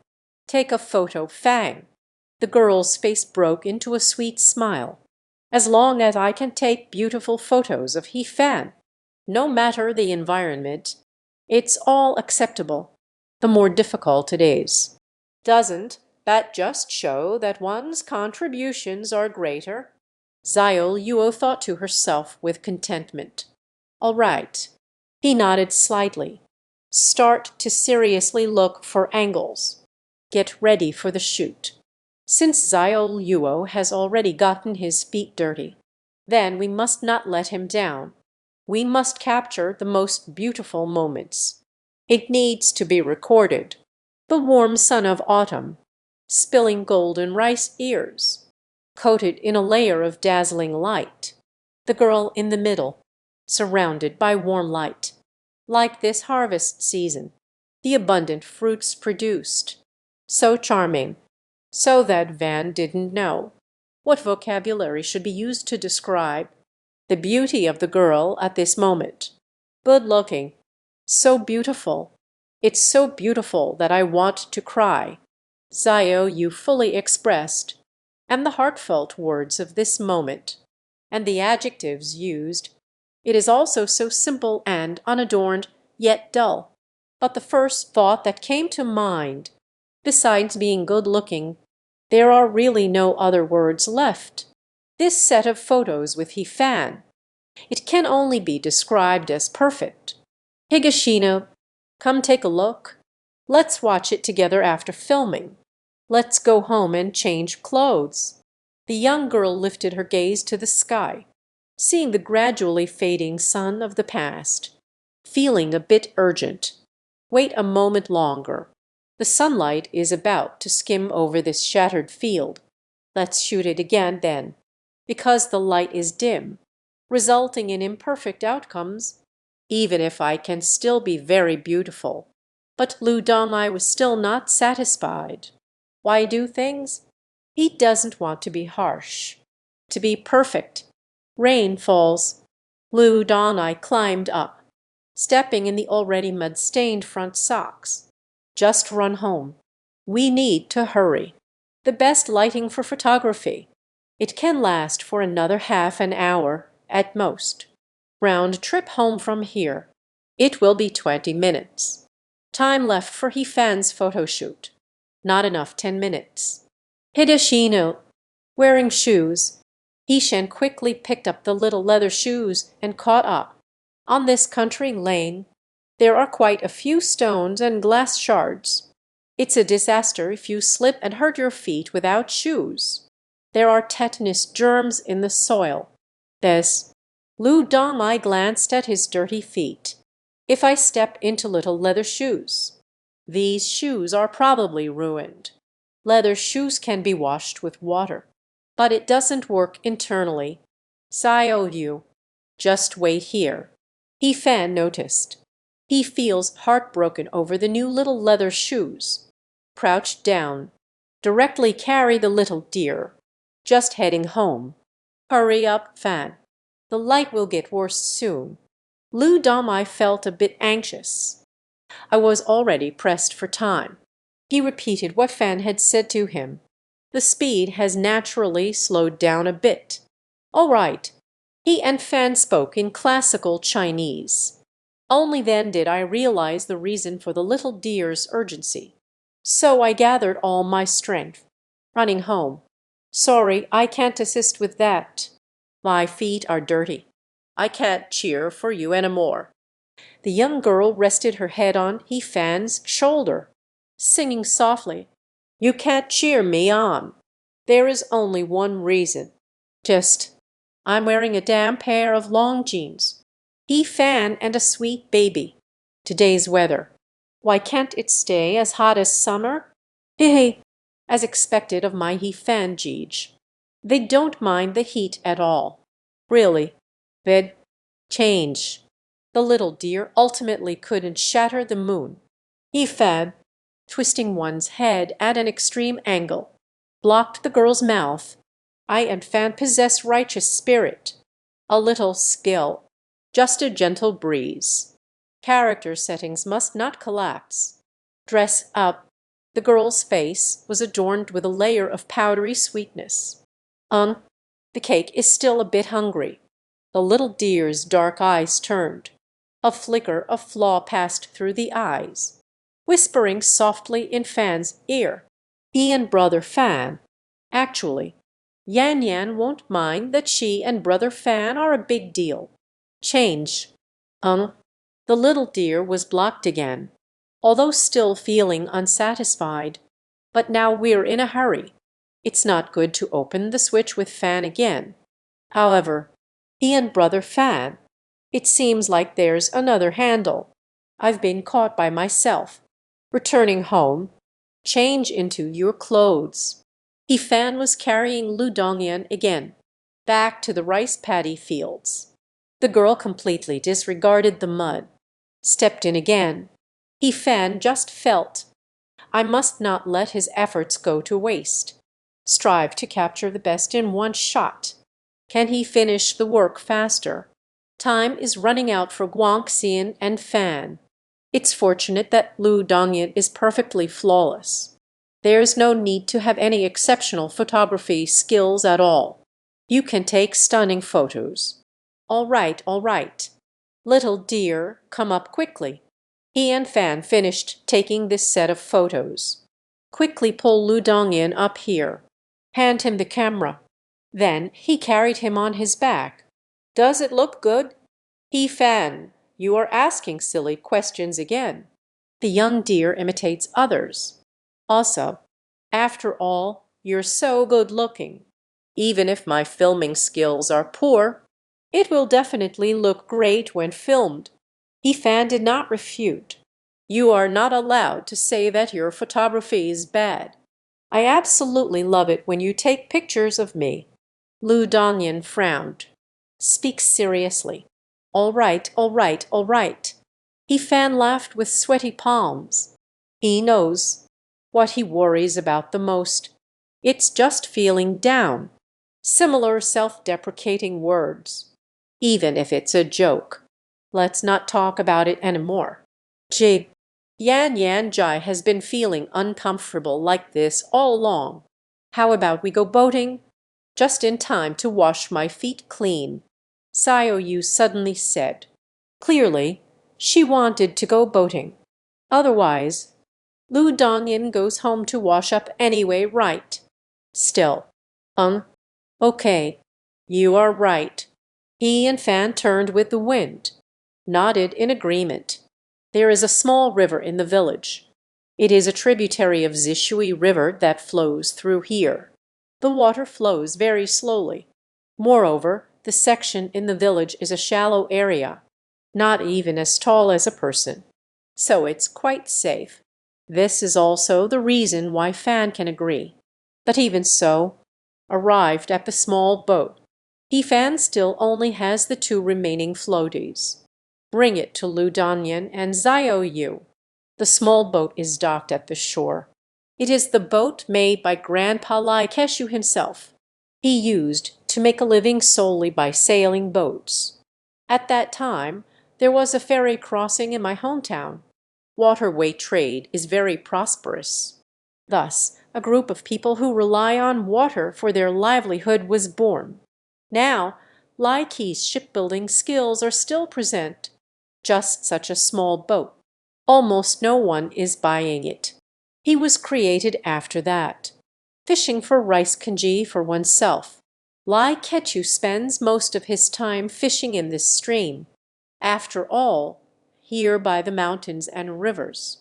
Take a photo, Fang. The girl's face broke into a sweet smile. As long as I can take beautiful photos of He Fan, no matter the environment, it's all acceptable. The more difficult it is. Doesn't that just show that one's contributions are greater? Zhao Yuo thought to herself with contentment. All right. He nodded slightly. Start to seriously look for angles. Get ready for the shoot. Since Zhao Yuo has already gotten his feet dirty, then we must not let him down. We must capture the most beautiful moments. It needs to be recorded. The warm sun of autumn, spilling golden rice ears, coated in a layer of dazzling light. The girl in the middle, surrounded by warm light. Like this harvest season, the abundant fruits produced. So charming, so that Van didn't know what vocabulary should be used to describe the beauty of the girl at this moment. Good looking, so beautiful. It's so beautiful that I want to cry. Zhao Yu fully expressed, and the heartfelt words of this moment, and the adjectives used. It is also so simple and unadorned, yet dull. But the first thought that came to mind, besides being good-looking, there are really no other words left. This set of photos with He Fan, it can only be described as perfect. Higashino, come take a look. Let's watch it together after filming. Let's go home and change clothes." The young girl lifted her gaze to the sky, seeing the gradually fading sun of the past, feeling a bit urgent. Wait a moment longer. The sunlight is about to skim over this shattered field. Let's shoot it again then, because the light is dim, resulting in imperfect outcomes, even if I can still be very beautiful. But Lu Dongyan was still not satisfied. Why do things? He doesn't want to be harsh, to be perfect. Rain falls. Lu Dongyan climbed up, stepping in the already mud-stained front socks. Just run home. We need to hurry. The best lighting for photography. It can last for another half an hour, at most. Round trip home from here. It will be 20 minutes. Time left for He-fan's photo shoot. Not enough 10 minutes. Hideshino, wearing shoes. He-shan quickly picked up the little leather shoes and caught up. On this country lane, there are quite a few stones and glass shards. It's a disaster if you slip and hurt your feet without shoes. There are tetanus germs in the soil. This. Lu Dongyan glanced at his dirty feet. If I step into little leather shoes. These shoes are probably ruined. Leather shoes can be washed with water, but it doesn't work internally. Xiao, just wait here. He-fan noticed. He feels heartbroken over the new little leather shoes. Crouched down. Directly carry the little dear. Just heading home. Hurry up, Fan. The light will get worse soon. Lu Dongyan felt a bit anxious. I was already pressed for time. He repeated what Fan had said to him. The speed has naturally slowed down a bit. All right. He and Fan spoke in classical Chinese. Only then did I realize the reason for the little dear's urgency. So I gathered all my strength. Running home. Sorry, I can't assist with that. My feet are dirty. I can't cheer for you anymore. The young girl rested her head on He-fan's shoulder, singing softly, "You can't cheer me on. There is only one reason. I'm wearing a damp pair of long jeans. He-fan and a sweet baby. Today's weather. Why can't it stay as hot as summer? Hehe, as expected of my He-fan Jeej. They don't mind the heat at all. Really. Bed. Change." The little dear ultimately couldn't shatter the moon. He-fan, twisting one's head at an extreme angle, blocked the girl's mouth. I and Fan possess righteous spirit. A little skill. Just a gentle breeze. Character settings must not collapse. Dress up. The girl's face was adorned with a layer of powdery sweetness. The cake is still a bit hungry. The little dear's dark eyes turned. A flicker of flaw passed through the eyes. Whispering softly in Fan's ear. He and brother Fan. Actually, Yan Yan won't mind that she and brother Fan are a big deal. Change. The little dear was blocked again, although still feeling unsatisfied. But now we're in a hurry. It's not good to open the switch with Fan again. However, he and brother Fan, it seems like there's another handle. I've been caught by myself. Returning home, change into your clothes. He-fan was carrying Lu Dongyan again, back to the rice paddy fields. The girl completely disregarded the mud. Stepped in again. He-fan just felt. I must not let his efforts go to waste. Strive to capture the best in one shot. Can he finish the work faster? Time is running out for Guangxian and Fan. It's fortunate that Lu Dongyan is perfectly flawless. There's no need to have any exceptional photography skills at all. You can take stunning photos. All right, all right. Little dear, come up quickly. He and Fan finished taking this set of photos. Quickly pull Lu Dongyan up here. Hand him the camera. Then he carried him on his back. Does it look good? He-fan, you are asking silly questions again. The young deer imitates others. Also, After all, you're so good looking. Even if my filming skills are poor, it will definitely look great when filmed." Fan did not refute. "You are not allowed to say that your photography is bad. I absolutely love it when you take pictures of me." Lu Dongyan frowned. "Speak seriously." "All right, all right, all right." Fan laughed with sweaty palms. "He knows what he worries about the most. It's just feeling down." Similar self-deprecating words. "Even if it's a joke. Let's not talk about it anymore." "Jig, Yan Jai has been feeling uncomfortable like this all along. How about we go boating?" "Just in time to wash my feet clean," Xiao Yu suddenly said. Clearly, she wanted to go boating. Otherwise, Lu Dongyan goes home to wash up anyway, right? Still, okay, you are right. He and Fan turned with the wind, nodded in agreement. There is a small river in the village. It is a tributary of Zishui River that flows through here. The water flows very slowly. Moreover, the section in the village is a shallow area, not even as tall as a person. So it's quite safe. This is also the reason why Fan can agree. But even so, arrived at the small boat, Fan still only has the two remaining floaties. Bring it to Lu Dongyan and Xiao Yu. The small boat is docked at the shore. It is the boat made by Grandpa Lai Keshu himself. He used to make a living solely by sailing boats. At that time, there was a ferry crossing in my hometown. Waterway trade is very prosperous. Thus, a group of people who rely on water for their livelihood was born. Now, Lai Ki's shipbuilding skills are still present. Just such a small boat. Almost no one is buying it. He was created after that. Fishing for rice kanji for oneself. Lai Ketu spends most of his time fishing in this stream. After all, here by the mountains and rivers.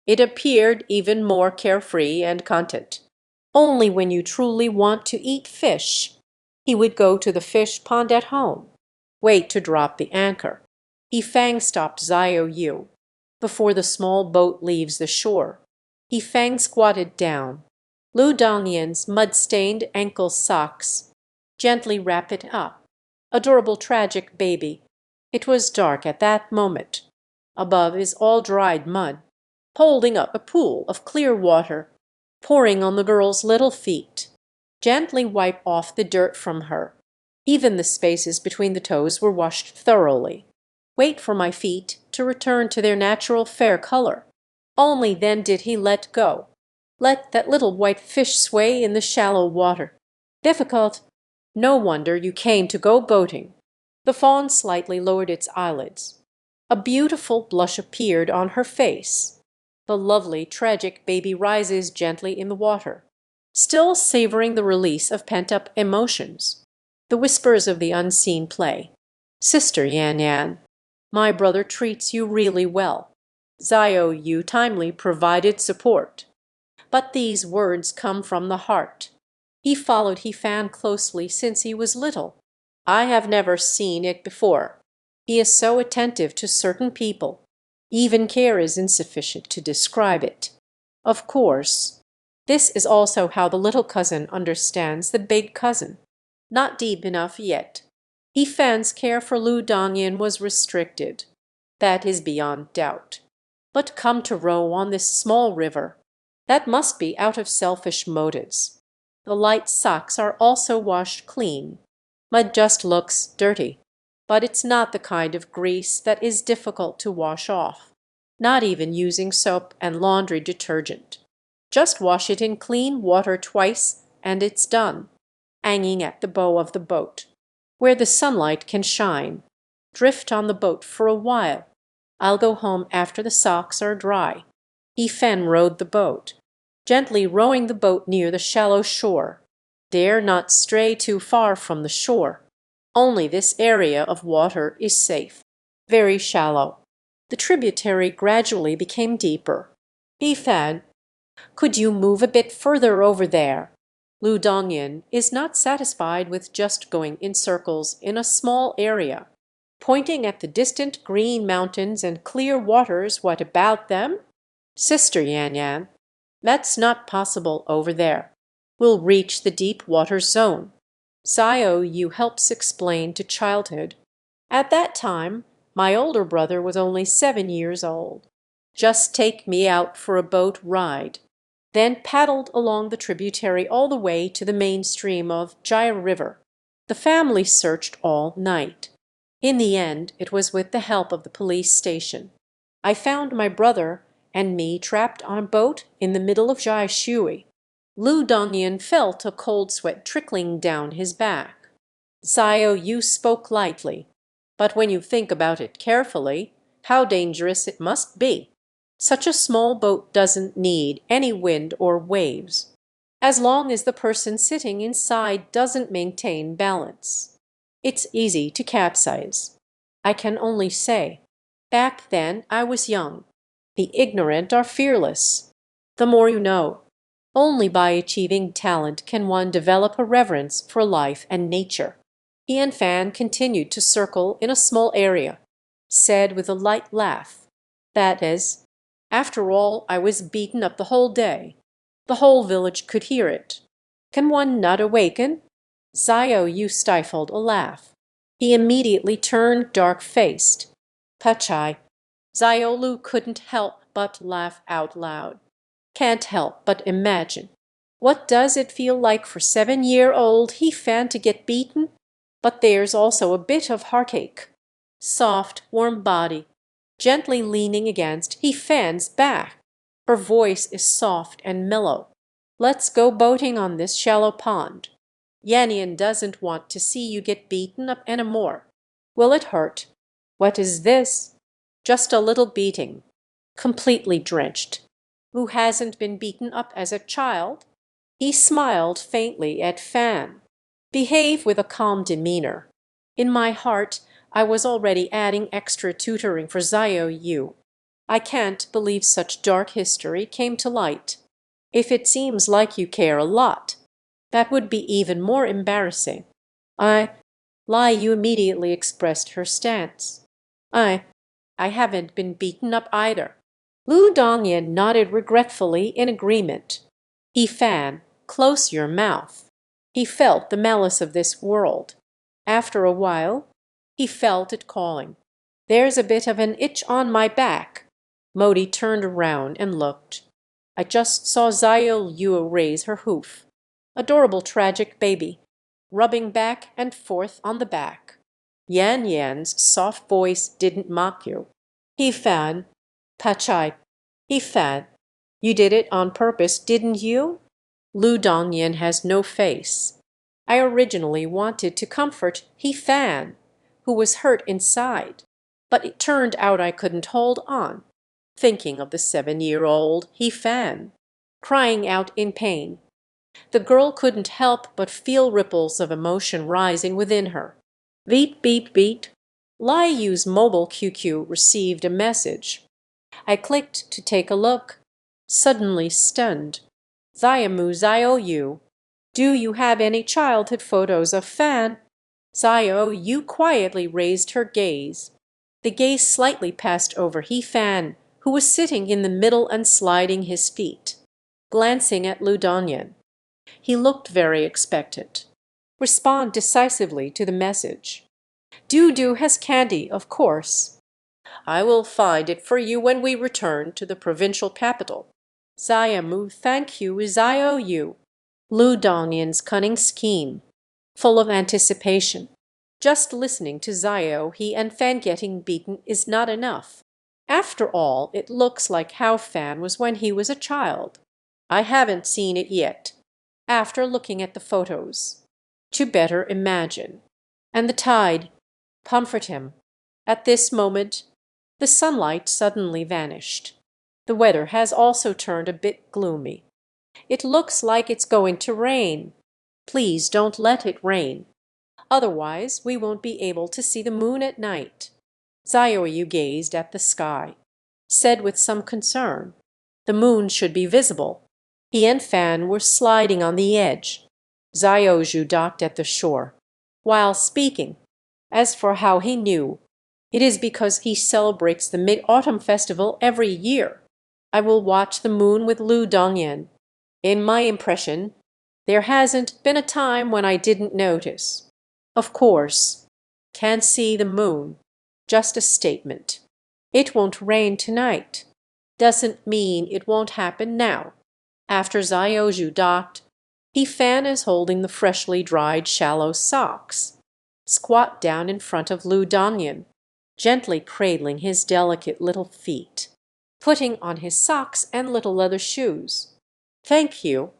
It appeared even more carefree and content. Only when you truly want to eat fish, he would go to the fish pond at home, wait to drop the anchor. Fang stopped Xiao Yu before the small boat leaves the shore. Fang squatted down. Lu Dongyan's mud-stained ankle socks. Gently wrap it up. Adorable tragic baby. It was dark at that moment. Above is all dried mud, holding up a pool of clear water, pouring on the girl's little feet. Gently wipe off the dirt from her. Even the spaces between the toes were washed thoroughly. Wait for my feet to return to their natural fair color. Only then did he let go. Let that little white fish sway in the shallow water. Difficult. No wonder you came to go boating. The fawn slightly lowered its eyelids. A beautiful blush appeared on her face. The lovely, tragic baby rises gently in the water, still savoring the release of pent-up emotions. The whispers of the unseen play. "Sister Yan, my brother treats you really well." Xiao Yu timely provided support. But these words come from the heart. He followed Fan closely since he was little. I have never seen it before. He is so attentive to certain people. Even care is insufficient to describe it. Of course, this is also how the little cousin understands the big cousin. Not deep enough yet. Fan's care for Lu Dongyan was restricted. That is beyond doubt. But come to row on this small river. That must be out of selfish motives. The light socks are also washed clean. Mud just looks dirty. But it's not the kind of grease that is difficult to wash off. Not even using soap and laundry detergent. Just wash it in clean water twice and it's done. Hanging at the bow of the boat, where the sunlight can shine. Drift on the boat for a while. I'll go home after the socks are dry. Fan rowed the boat, gently rowing the boat near the shallow shore. Dare not stray too far from the shore. Only this area of water is safe. Very shallow. The tributary gradually became deeper. Fan Could you move a bit further over there? Lu Dongyan is not satisfied with just going in circles in a small area. Pointing at the distant green mountains and clear waters, what about them? Sister Yan Yan, that's not possible over there. We'll reach the deep water zone. Xiao Yu helps explain to childhood. At that time, my older brother was only 7 years old. Just take me out for a boat ride. Then paddled along the tributary all the way to the main stream of Jaya River. The family searched all night. In the end, it was with the help of the police station. I found my brother and me trapped on a boat in the middle of Jai Shui. Lu Dongyan felt a cold sweat trickling down his back. Xiao Yu spoke lightly, but when you think about it carefully, how dangerous it must be. Such a small boat doesn't need any wind or waves, as long as the person sitting inside doesn't maintain balance. It's easy to capsize. I can only say, back then I was young. The ignorant are fearless. The more you know. Only by achieving talent can one develop a reverence for life and nature. He and Fan continued to circle in a small area, said with a light laugh. That is, after all, I was beaten up the whole day. The whole village could hear it. Can one not awaken? Xiao Yu stifled a laugh. He immediately turned dark-faced. Pachai. Xiao Lu couldn't help but laugh out loud. Can't help but imagine. What does it feel like for 7-year-old He Fan to get beaten? But there's also a bit of heartache. Soft, warm body, gently leaning against He Fan's back. Her voice is soft and mellow. Let's go boating on this shallow pond. Yan Yan doesn't want to see you get beaten up any more. Will it hurt? What is this? Just a little beating. Completely drenched. Who hasn't been beaten up as a child? He smiled faintly at Fan. Behave with a calm demeanor. In my heart, I was already adding extra tutoring for Xiao Yu. I can't believe such dark history came to light. If it seems like you care a lot, that would be even more embarrassing. Lai Yu immediately expressed her stance. I haven't been beaten up either. Lu Dongyan nodded regretfully in agreement. He Fan, close your mouth. He felt the malice of this world. After a while, he felt it calling. There's a bit of an itch on my back. Modi turned around and looked. I just saw Xiao Yu raise her hoof. Adorable tragic baby, rubbing back and forth on the back. Yan Yan's soft voice didn't mock you. He Fan, Pachai, He Fan, you did it on purpose, didn't you? Lu Dongyan has no face. I originally wanted to comfort He Fan, who was hurt inside, but it turned out I couldn't hold on. Thinking of the 7-year-old He Fan, crying out in pain. The girl couldn't help but feel ripples of emotion rising within her. Beat, beat, beat. Lai Yu's mobile QQ received a message. I clicked to take a look, suddenly stunned. Xiamu Xiao Yu, do you have any childhood photos of Fan? Xiao Yu quietly raised her gaze. The gaze slightly passed over He Fan, who was sitting in the middle and sliding his feet, glancing at Lu Dongyan. He looked very expectant. Respond decisively to the message. Dudu has candy, of course. I will find it for you when we return to the provincial capital. Xiamu, thank you, Xiao Yu. Lu Dongyan's cunning scheme, full of anticipation. Just listening to Xiao He and Fan getting beaten is not enough. After all, it looks like how Fan was when he was a child. I haven't seen it yet. After looking at the photos, to better imagine. And the tide, comfort him. At this moment, the sunlight suddenly vanished. The weather has also turned a bit gloomy. It looks like it's going to rain. Please don't let it rain. Otherwise, we won't be able to see the moon at night. Xiao Yu gazed at the sky, said with some concern, the moon should be visible. He and Fan were sliding on the edge. Zioju docked at the shore. While speaking, as for how he knew, it is because he celebrates the Mid-Autumn Festival every year. I will watch the moon with Lu Dongyan. In my impression, there hasn't been a time when I didn't notice. Of course, can't see the moon. Just a statement. It won't rain tonight. Doesn't mean it won't happen now. After Zioju docked, Fan is holding the freshly dried shallow socks. Squat down in front of Lu Dongyan, gently cradling his delicate little feet, putting on his socks and little leather shoes. Thank you.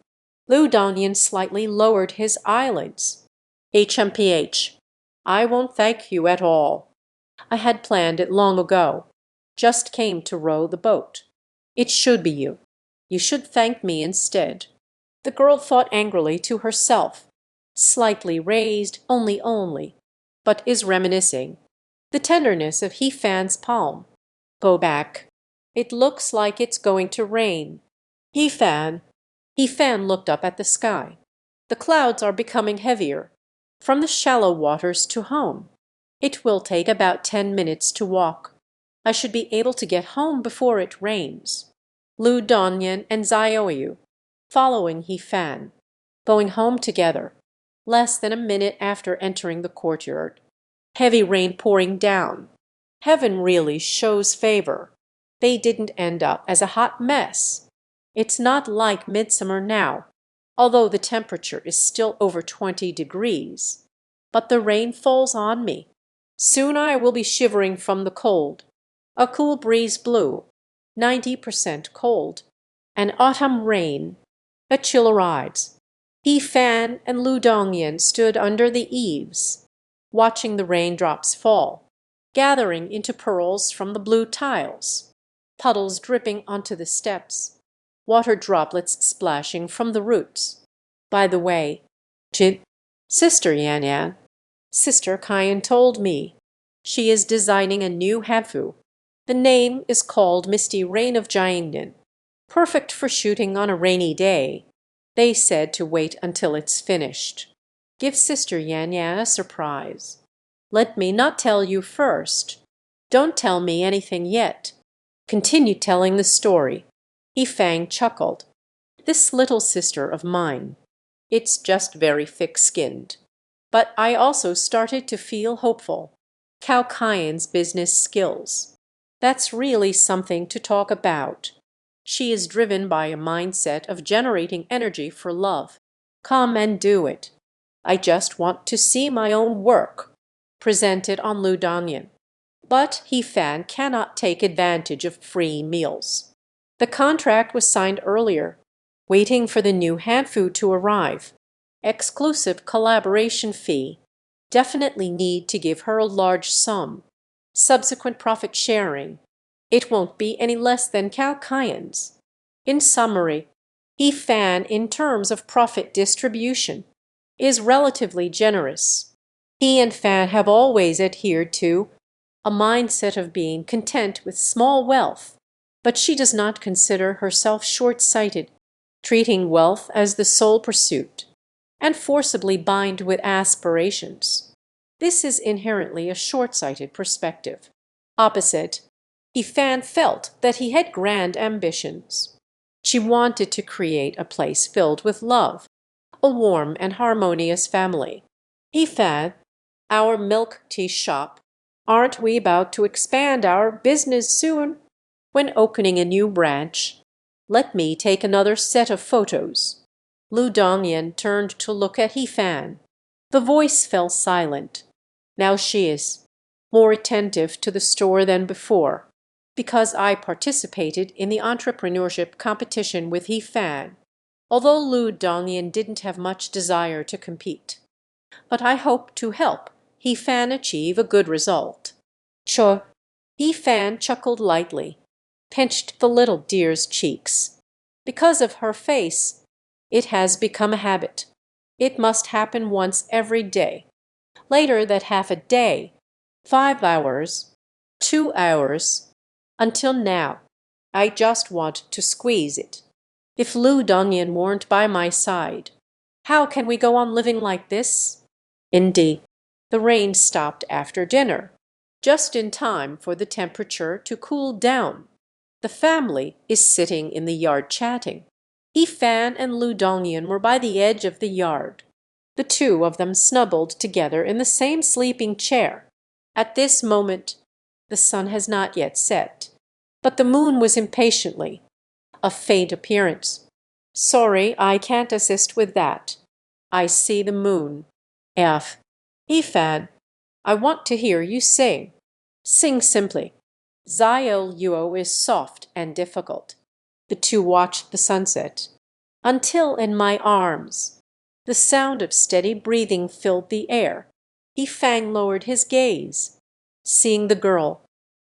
Lu Dongyan slightly lowered his eyelids. HMPH. I won't thank you at all. I had planned it long ago. Just came to row the boat. It should be you. You should thank me instead. The girl thought angrily to herself, slightly raised only, but is reminiscing. The tenderness of Fan's palm. Go back. It looks like it's going to rain. Fan looked up at the sky. The clouds are becoming heavier. From the shallow waters to home. It will take about 10 minutes to walk. I should be able to get home before it rains. Lu Dongyan and Zioyu, following Fan, going home together, less than a minute after entering the courtyard. Heavy rain pouring down. Heaven really shows favor. They didn't end up as a hot mess. It's not like midsummer now, although the temperature is still over 20 degrees. But the rain falls on me. Soon I will be shivering from the cold. A cool breeze blew, 90% cold. An autumn rain. A chill arrives. Fan and Lu Dongyan stood under the eaves, watching the raindrops fall, gathering into pearls from the blue tiles, puddles dripping onto the steps, water droplets splashing from the roots. By the way, Sister Yan Yan, Sister Kyan told me. She is designing a new hanfu. The name is called Misty Rain of Jiangnan. Perfect for shooting on a rainy day. They said to wait until it's finished. Give Sister Yan Yan a surprise. Let me not tell you first. Don't tell me anything yet. Continue telling the story. Fang chuckled. This little sister of mine. It's just very thick-skinned. But I also started to feel hopeful. Cao Kaien's business skills. That's really something to talk about. She is driven by a mindset of generating energy for love. Come and do it. I just want to see my own work. Presented on Lu Dongyan. But Fan cannot take advantage of free meals. The contract was signed earlier, waiting for the new hanfu to arrive. Exclusive collaboration fee. Definitely need to give her a large sum. Subsequent profit sharing. It won't be any less than Cao Kaien's. In summary, Fan, in terms of profit distribution, is relatively generous. He and Fan have always adhered to a mindset of being content with small wealth, but she does not consider herself short-sighted, treating wealth as the sole pursuit, and forcibly bind with aspirations. This is inherently a short-sighted perspective. Opposite, Fan felt that he had grand ambitions. She wanted to create a place filled with love, a warm and harmonious family. Fan, our milk tea shop, aren't we about to expand our business soon? When opening a new branch, let me take another set of photos. Lu Dongyan turned to look at Fan. The voice fell silent. Now she is more attentive to the store than before, because I participated in the entrepreneurship competition with Fan, although Lu Dongyan didn't have much desire to compete. But I hope to help Fan achieve a good result. Sure. Fan chuckled lightly, pinched the little dear's cheeks. Because of her face, it has become a habit. It must happen once every day. Later that half a day, 5 hours, 2 hours, until now. I just want to squeeze it. If Lu Dongyan weren't by my side, how can we go on living like this? Indeed, the rain stopped after dinner, just in time for the temperature to cool down. The family is sitting in the yard chatting. Yifan and Lu Dongyan were by the edge of the yard, the two of them snuggled together in the same sleeping chair. At this moment, the sun has not yet set, but the moon was impatiently of faint appearance. Sorry, I can't assist with that. I see the moon. F. Yifan, I want to hear you sing. Sing simply. Zio Yuo is soft and difficult. The two watched the sunset. Until in my arms. The sound of steady breathing filled the air. Yifang lowered his gaze, seeing the girl,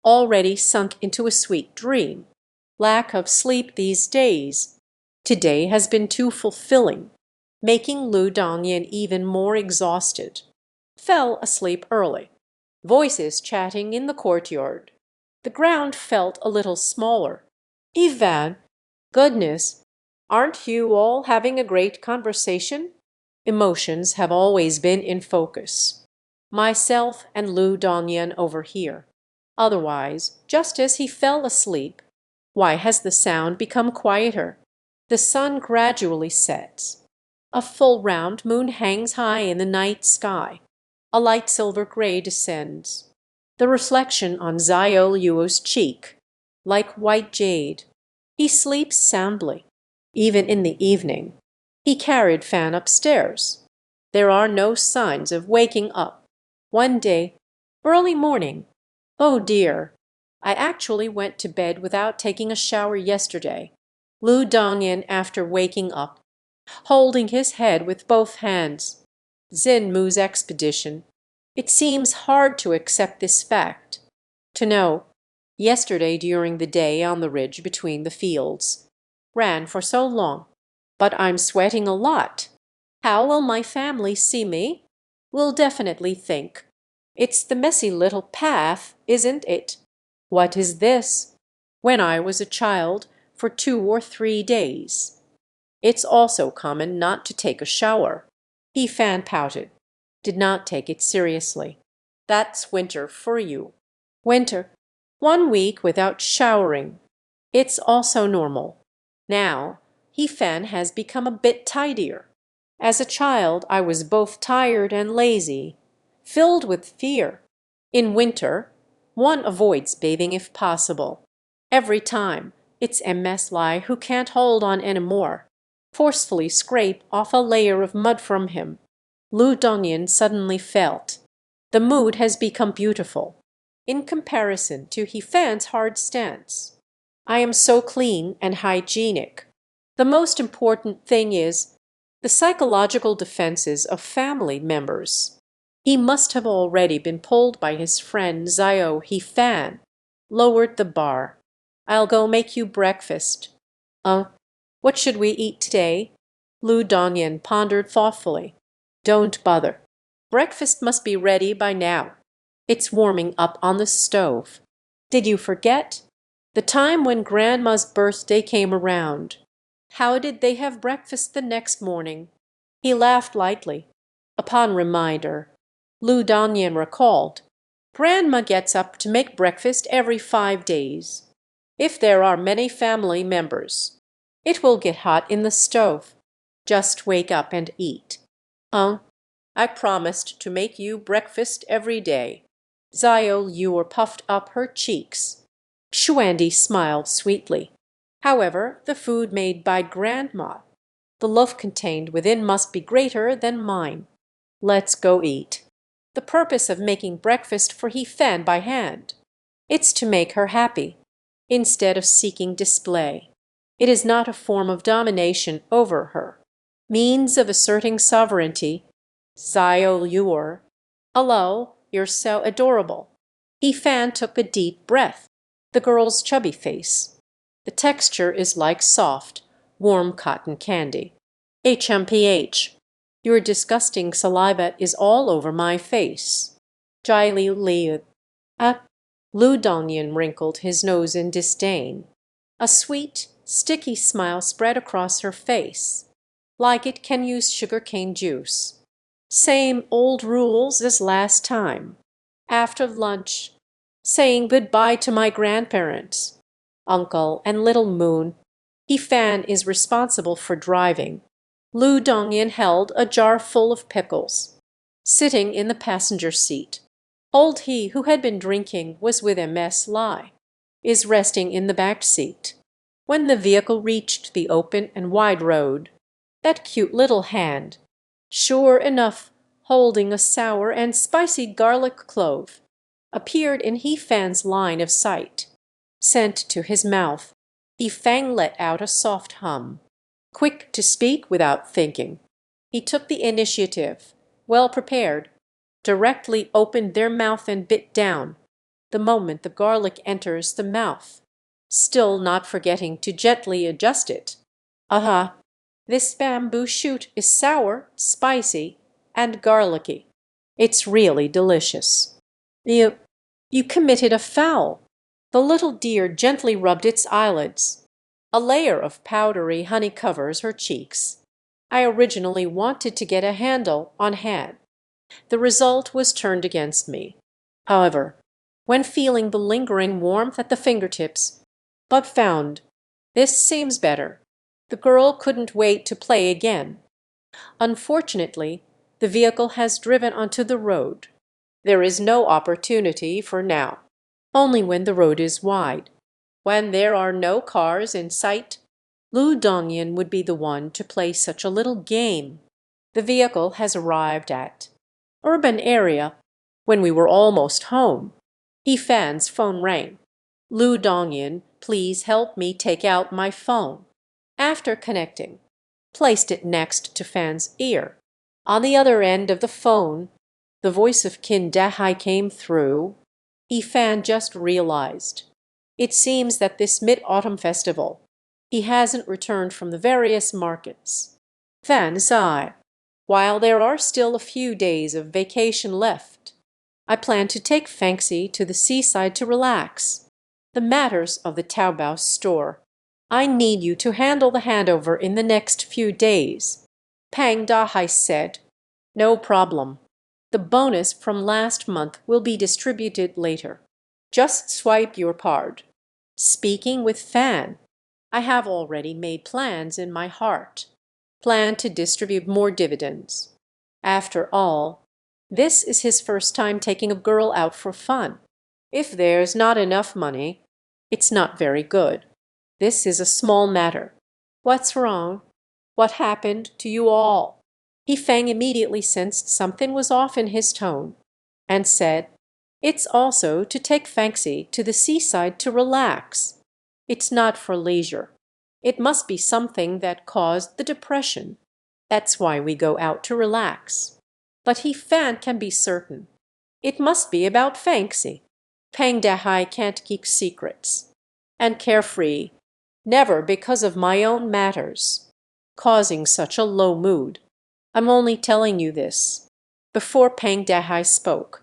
already sunk into a sweet dream. Lack of sleep these days. Today has been too fulfilling, making Lu Dongyan even more exhausted. Fell asleep early. Voices chatting in the courtyard. The ground felt a little smaller. Ivan, goodness, aren't you all having a great conversation? Emotions have always been in focus. Myself and Lu Dongyan over here. Otherwise, just as he fell asleep, why has the sound become quieter? The sun gradually sets. A full round moon hangs high in the night sky. A light silver gray descends. The reflection on Zio Yuo's cheek, like white jade. He sleeps soundly, even in the evening. He carried Fan upstairs. There are no signs of waking up. One day, early morning, oh dear, I actually went to bed without taking a shower yesterday. Lu Dongyan, after waking up, holding his head with both hands. Zenmu's expedition. It seems hard to accept this fact. To know, yesterday during the day on the ridge between the fields. Ran for so long, but I'm sweating a lot. How will my family see me? Will definitely think, it's the messy little path, isn't it? What is this? When I was a child for 2 or 3 days. It's also common not to take a shower. Yifan pouted, did not take it seriously. That's winter for you. Winter. 1 week without showering. It's also normal. Now, Yifan has become a bit tidier. As a child, I was both tired and lazy, filled with fear. In winter, one avoids bathing if possible. Every time, it's MS Lai who can't hold on anymore. Forcefully scrape off a layer of mud from him. Lu Dongyan suddenly felt. The mood has become beautiful, in comparison to Yifan's hard stance. I am so clean and hygienic. The most important thing is the psychological defenses of family members. He must have already been pulled by his friend Zio Yifan. Lowered the bar. I'll go make you breakfast. What should we eat today? Lu Dongyan pondered thoughtfully. Don't bother. Breakfast must be ready by now. It's warming up on the stove. Did you forget? The time when Grandma's birthday came around. How did they have breakfast the next morning? He laughed lightly. Upon reminder, Lu Dongyan recalled, Grandma gets up to make breakfast every 5 days. If there are many family members, it will get hot in the stove. Just wake up and eat. I promised to make you breakfast every day. Zio Yuor puffed up her cheeks. Xuandi smiled sweetly. However, the food made by Grandma, the love contained within must be greater than mine. Let's go eat. The purpose of making breakfast for Yifan by hand. It's to make her happy, instead of seeking display. It is not a form of domination over her. Means of asserting sovereignty. Zio Yuor. Hello, you're so adorable. Yifan took a deep breath. The girl's chubby face. The texture is like soft, warm cotton candy. HMPH. Your disgusting saliva is all over my face. Jai Li. Lu Dongyan wrinkled his nose in disdain. A sweet, Sticky smile spread across her face, like it can use sugarcane juice. Same old rules as last time. After lunch, saying goodbye to my grandparents, uncle and little Moon. Fan is responsible for driving. Lu Dongyan held a jar full of pickles. Sitting in the passenger seat, old he who had been drinking was with Ms. Lai, is resting in the back seat. When the vehicle reached the open and wide road, that cute little hand, sure enough holding a sour and spicy garlic clove, appeared in Fan's line of sight. Sent to his mouth, Fang let out a soft hum. Quick to speak without thinking, he took the initiative, well prepared, directly opened their mouth and bit down, the moment the garlic enters the mouth, still not forgetting to gently adjust it. Aha! This bamboo shoot is sour, spicy, and garlicky. It's really delicious. You committed a foul. The little deer gently rubbed its eyelids. A layer of powdery honey covers her cheeks. I originally wanted to get a handle on hand. The result was turned against me. However, when feeling the lingering warmth at the fingertips, but found, this seems better. The girl couldn't wait to play again. Unfortunately, the vehicle has driven onto the road. There is no opportunity for now. Only when the road is wide. When there are no cars in sight, Lu Dongyan would be the one to play such a little game. The vehicle has arrived at urban area when we were almost home. Fan's phone rang. Lu Dongyan, please help me take out my phone. After connecting, placed it next to Fan's ear. On the other end of the phone, the voice of Qin Dahai came through. Fan just realized. It seems that this Mid-Autumn Festival, he hasn't returned from the various markets. Fan sighed. While there are still a few days of vacation left, I plan to take Fanxi to the seaside to relax. The matters of the Taobao store. I need you to handle the handover in the next few days. Pang Dahai said. No problem. The bonus from last month will be distributed later. Just swipe your card. Speaking with Fan, I have already made plans in my heart. Plan to distribute more dividends. After all, this is his first time taking a girl out for fun. If there's not enough money, it's not very good. This is a small matter. What's wrong? What happened to you all? Fang immediately sensed something was off in his tone, and said, it's also to take Fanxi to the seaside to relax. It's not for leisure. It must be something that caused the depression. That's why we go out to relax. But Fan can be certain. It must be about Fanxi. Pang Dahai can't keep secrets. And carefree, never because of my own matters, causing such a low mood. I'm only telling you this. Before Pang Dahai spoke,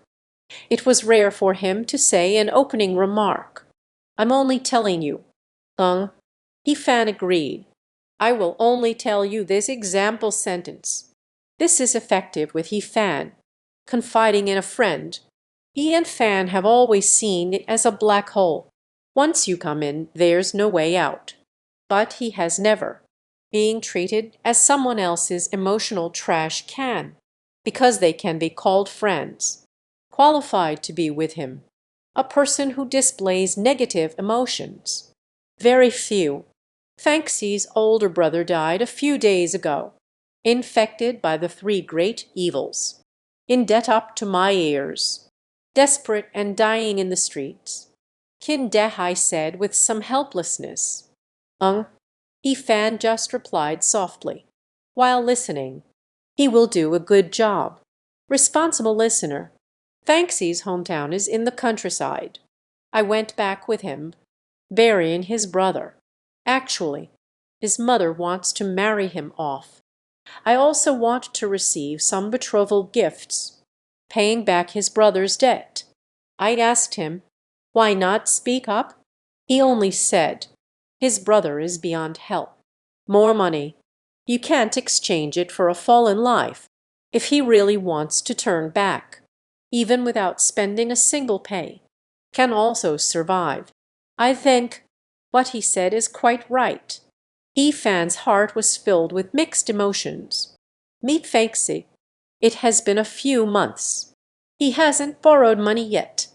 it was rare for him to say an opening remark. I'm only telling you. Fan agreed. I will only tell you this example sentence. This is effective with Fan. Confiding in a friend. He and Fan have always seen it as a black hole. Once you come in, there's no way out. But he has never. Being treated as someone else's emotional trash can, because they can be called friends. Qualified to be with him. A person who displays negative emotions. Very few. Fanxi's older brother died a few days ago, infected by the three great evils. In debt up to my ears. Desperate and dying in the streets. Qin Dahai said with some helplessness. Fan just replied softly, while listening. He will do a good job. Responsible listener. Fanxi's hometown is in the countryside. I went back with him, burying his brother. Actually, his mother wants to marry him off. I also want to receive some betrothal gifts, paying back his brother's debt. I asked him, why not speak up? He only said, His brother is beyond help. More money. You can't exchange it for a fallen life if he really wants to turn back, even without spending a single penny. Can also survive. I think what he said is quite right. Fan's heart was filled with mixed emotions. Meet Feixi. It has been a few months. He hasn't borrowed money yet.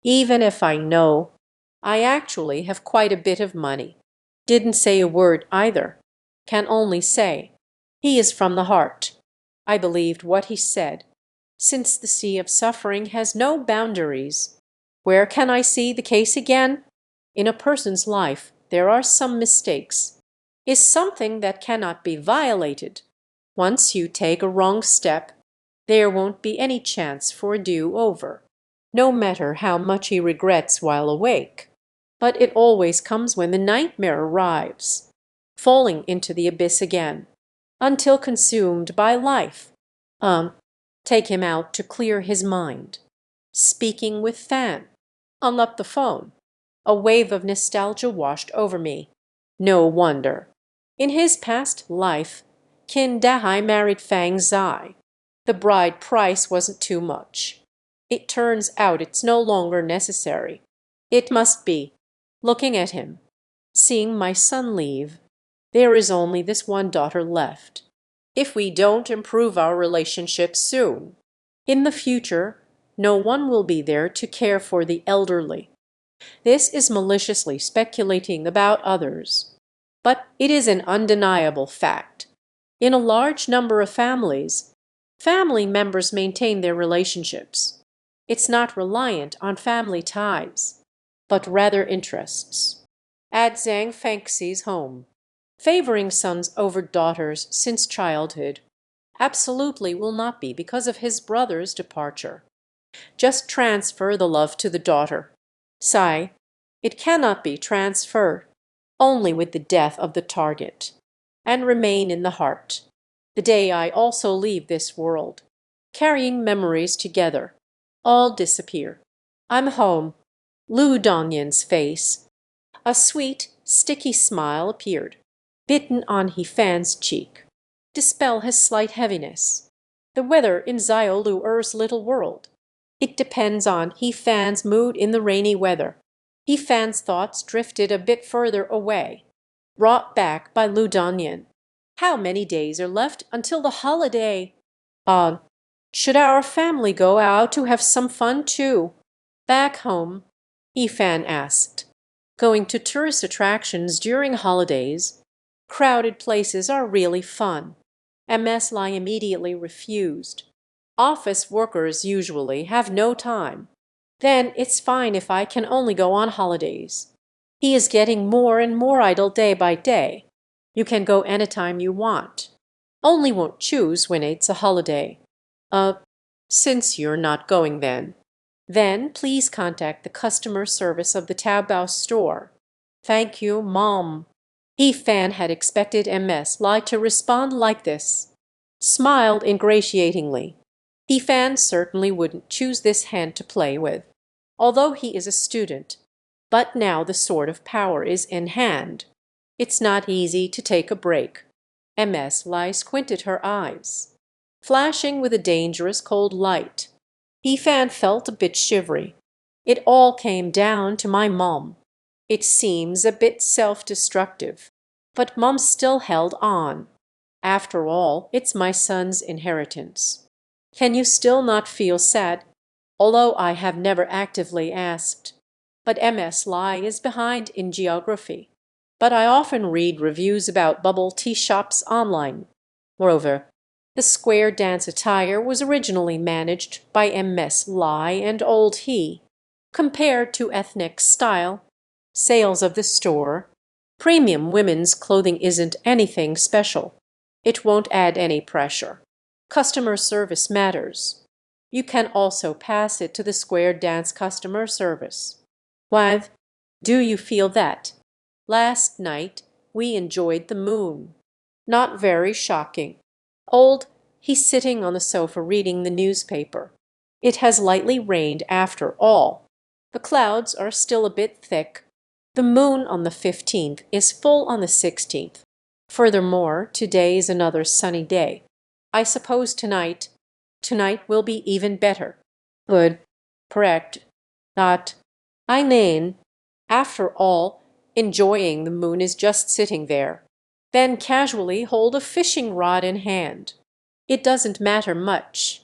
Even if I know, I actually have quite a bit of money. Didn't say a word either. Can only say, he is from the heart. I believed what he said. Since the sea of suffering has no boundaries, where can I see the case again? In a person's life, there are some mistakes. Is something that cannot be violated. Once you take a wrong step, there won't be any chance for a do-over, no matter how much he regrets while awake. But it always comes when the nightmare arrives, falling into the abyss again, until consumed by life. Take him out to clear his mind. Speaking with Fan. Hung up the phone. A wave of nostalgia washed over me. No wonder. In his past life, Qin Dahai married Fang Zai. The bride price wasn't too much. It turns out it's no longer necessary. It must be. Looking at him, seeing my son leave, there is only this one daughter left. If we don't improve our relationship soon, in the future, no one will be there to care for the elderly. This is maliciously speculating about others. But it is an undeniable fact. In a large number of families, family members maintain their relationships. It's not reliant on family ties, but rather interests. At Zhang Fengxi's home, favoring sons over daughters since childhood, absolutely will not be because of his brother's departure. Just transfer the love to the daughter. Sai, it cannot be transferred, only with the death of the target, and remain in the heart. The day I also leave this world, carrying memories together, all disappear. I'm home. Lu Dongyan's face. A sweet, sticky smile appeared, bitten on He Fan's cheek. Dispel his slight heaviness. The weather in Zio Lu Er's little world. It depends on He Fan's mood in the rainy weather. He Fan's thoughts drifted a bit further away, brought back by Lu Dongyan. How many days are left until the holiday? Should our family go out to have some fun too? Back home, He Fan asked. Going to tourist attractions during holidays, crowded places are really fun. MS Lai immediately refused. Office workers usually have no time. Then it's fine if I can only go on holidays. He is getting more and more idle day by day. You can go anytime you want. Only won't choose when it's a holiday. Since you're not going then please contact the customer service of the Taobao store. Thank you, Mom. He Fan had expected MS Lai to respond like this. Smiled ingratiatingly. He Fan certainly wouldn't choose this hand to play with, although he is a student. But now the sword of power is in hand. It's not easy to take a break. MS Lai squinted her eyes, flashing with a dangerous cold light. He Fan felt a bit shivery. It all came down to my mom. It seems a bit self-destructive, but Mom still held on. After all, it's my son's inheritance. Can you still not feel sad? Although I have never actively asked. But MS Lai is behind in geography. But I often read reviews about bubble tea shops online. Moreover, the square dance attire was originally managed by MS Lai and Old He. Compared to ethnic style, sales of the store, premium women's clothing isn't anything special. It won't add any pressure. Customer service matters. You can also pass it to the square dance customer service. Why, do you feel that? Last night we enjoyed the moon. Not very shocking. Old He's sitting on the sofa reading the newspaper. It has lightly rained after all. The clouds are still a bit thick. The moon on the 15th is full on the 16th. Furthermore, today is another sunny day. I suppose tonight will be even better. Good. Correct. Not. I mean, after all, enjoying the moon is just sitting there. Then casually hold a fishing rod in hand. It doesn't matter much.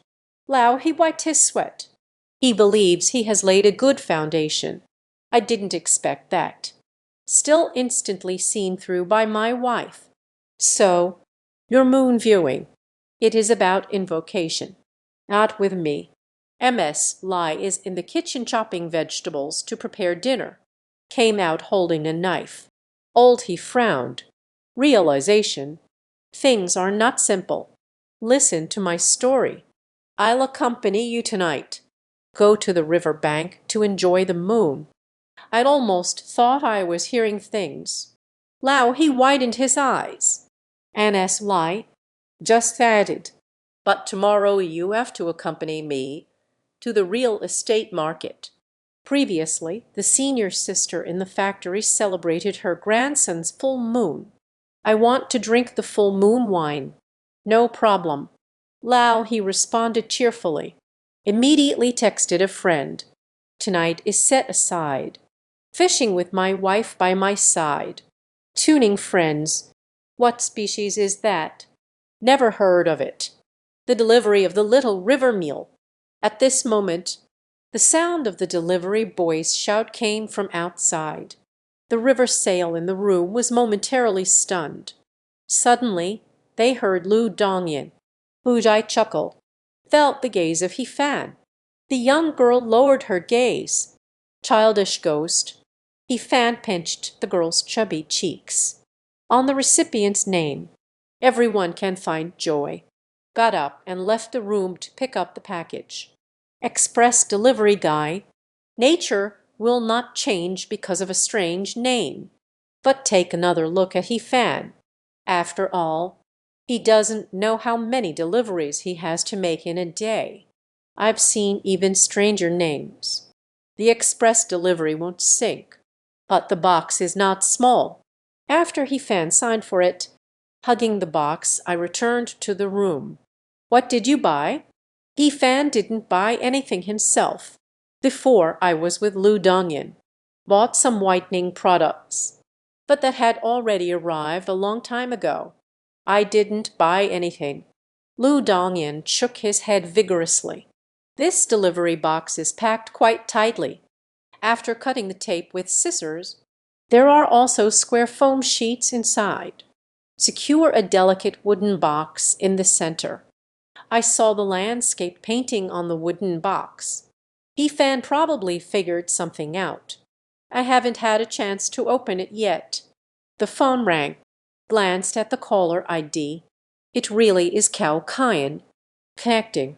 Lao he wiped his sweat. He believes he has laid a good foundation. I didn't expect that. Still instantly seen through by my wife. So, your moon viewing. It is about invocation. Not with me. MS Lai is in the kitchen chopping vegetables to prepare dinner. Came out holding a knife. Old he frowned. Realization. Things are not simple. Listen to my story. I'll accompany you tonight. Go to the river bank to enjoy the moon. I'd almost thought I was hearing things. Lao he widened his eyes. NS Lai just added, but tomorrow you have to accompany me to the real estate market. Previously, the senior sister in the factory celebrated her grandson's full moon. I want to drink the full moon wine. No problem. Lao he responded cheerfully. Immediately texted a friend. Tonight is set aside. Fishing with my wife by my side. Tuning friends. What species is that? Never heard of it. The delivery of the little river meal. At this moment, the sound of the delivery boy's shout came from outside. The river sail in the room was momentarily stunned. Suddenly, they heard Lu Dongyan. Hujai chuckled, felt the gaze of He-Fan. The young girl lowered her gaze. Childish ghost. He-Fan pinched the girl's chubby cheeks. On the recipient's name, everyone can find joy. Got up and left the room to pick up the package. Express delivery guy. Nature will not change because of a strange name. But take another look at He-Fan. After all, he doesn't know how many deliveries he has to make in a day. I've seen even stranger names. The express delivery won't sink. But the box is not small. After He-Fan signed for it, hugging the box, I returned to the room. What did you buy? He-Fan didn't buy anything himself. Before I was with Lu Dongyan. Bought some whitening products. But that had already arrived a long time ago. I didn't buy anything. Lu Dongyan shook his head vigorously. This delivery box is packed quite tightly. After cutting the tape with scissors, there are also square foam sheets inside. Secure a delicate wooden box in the center. I saw the landscape painting on the wooden box. He-Fan probably figured something out. I haven't had a chance to open it yet. The phone rang. Glanced at the caller ID. It really is Cao Kaiyan. Connecting.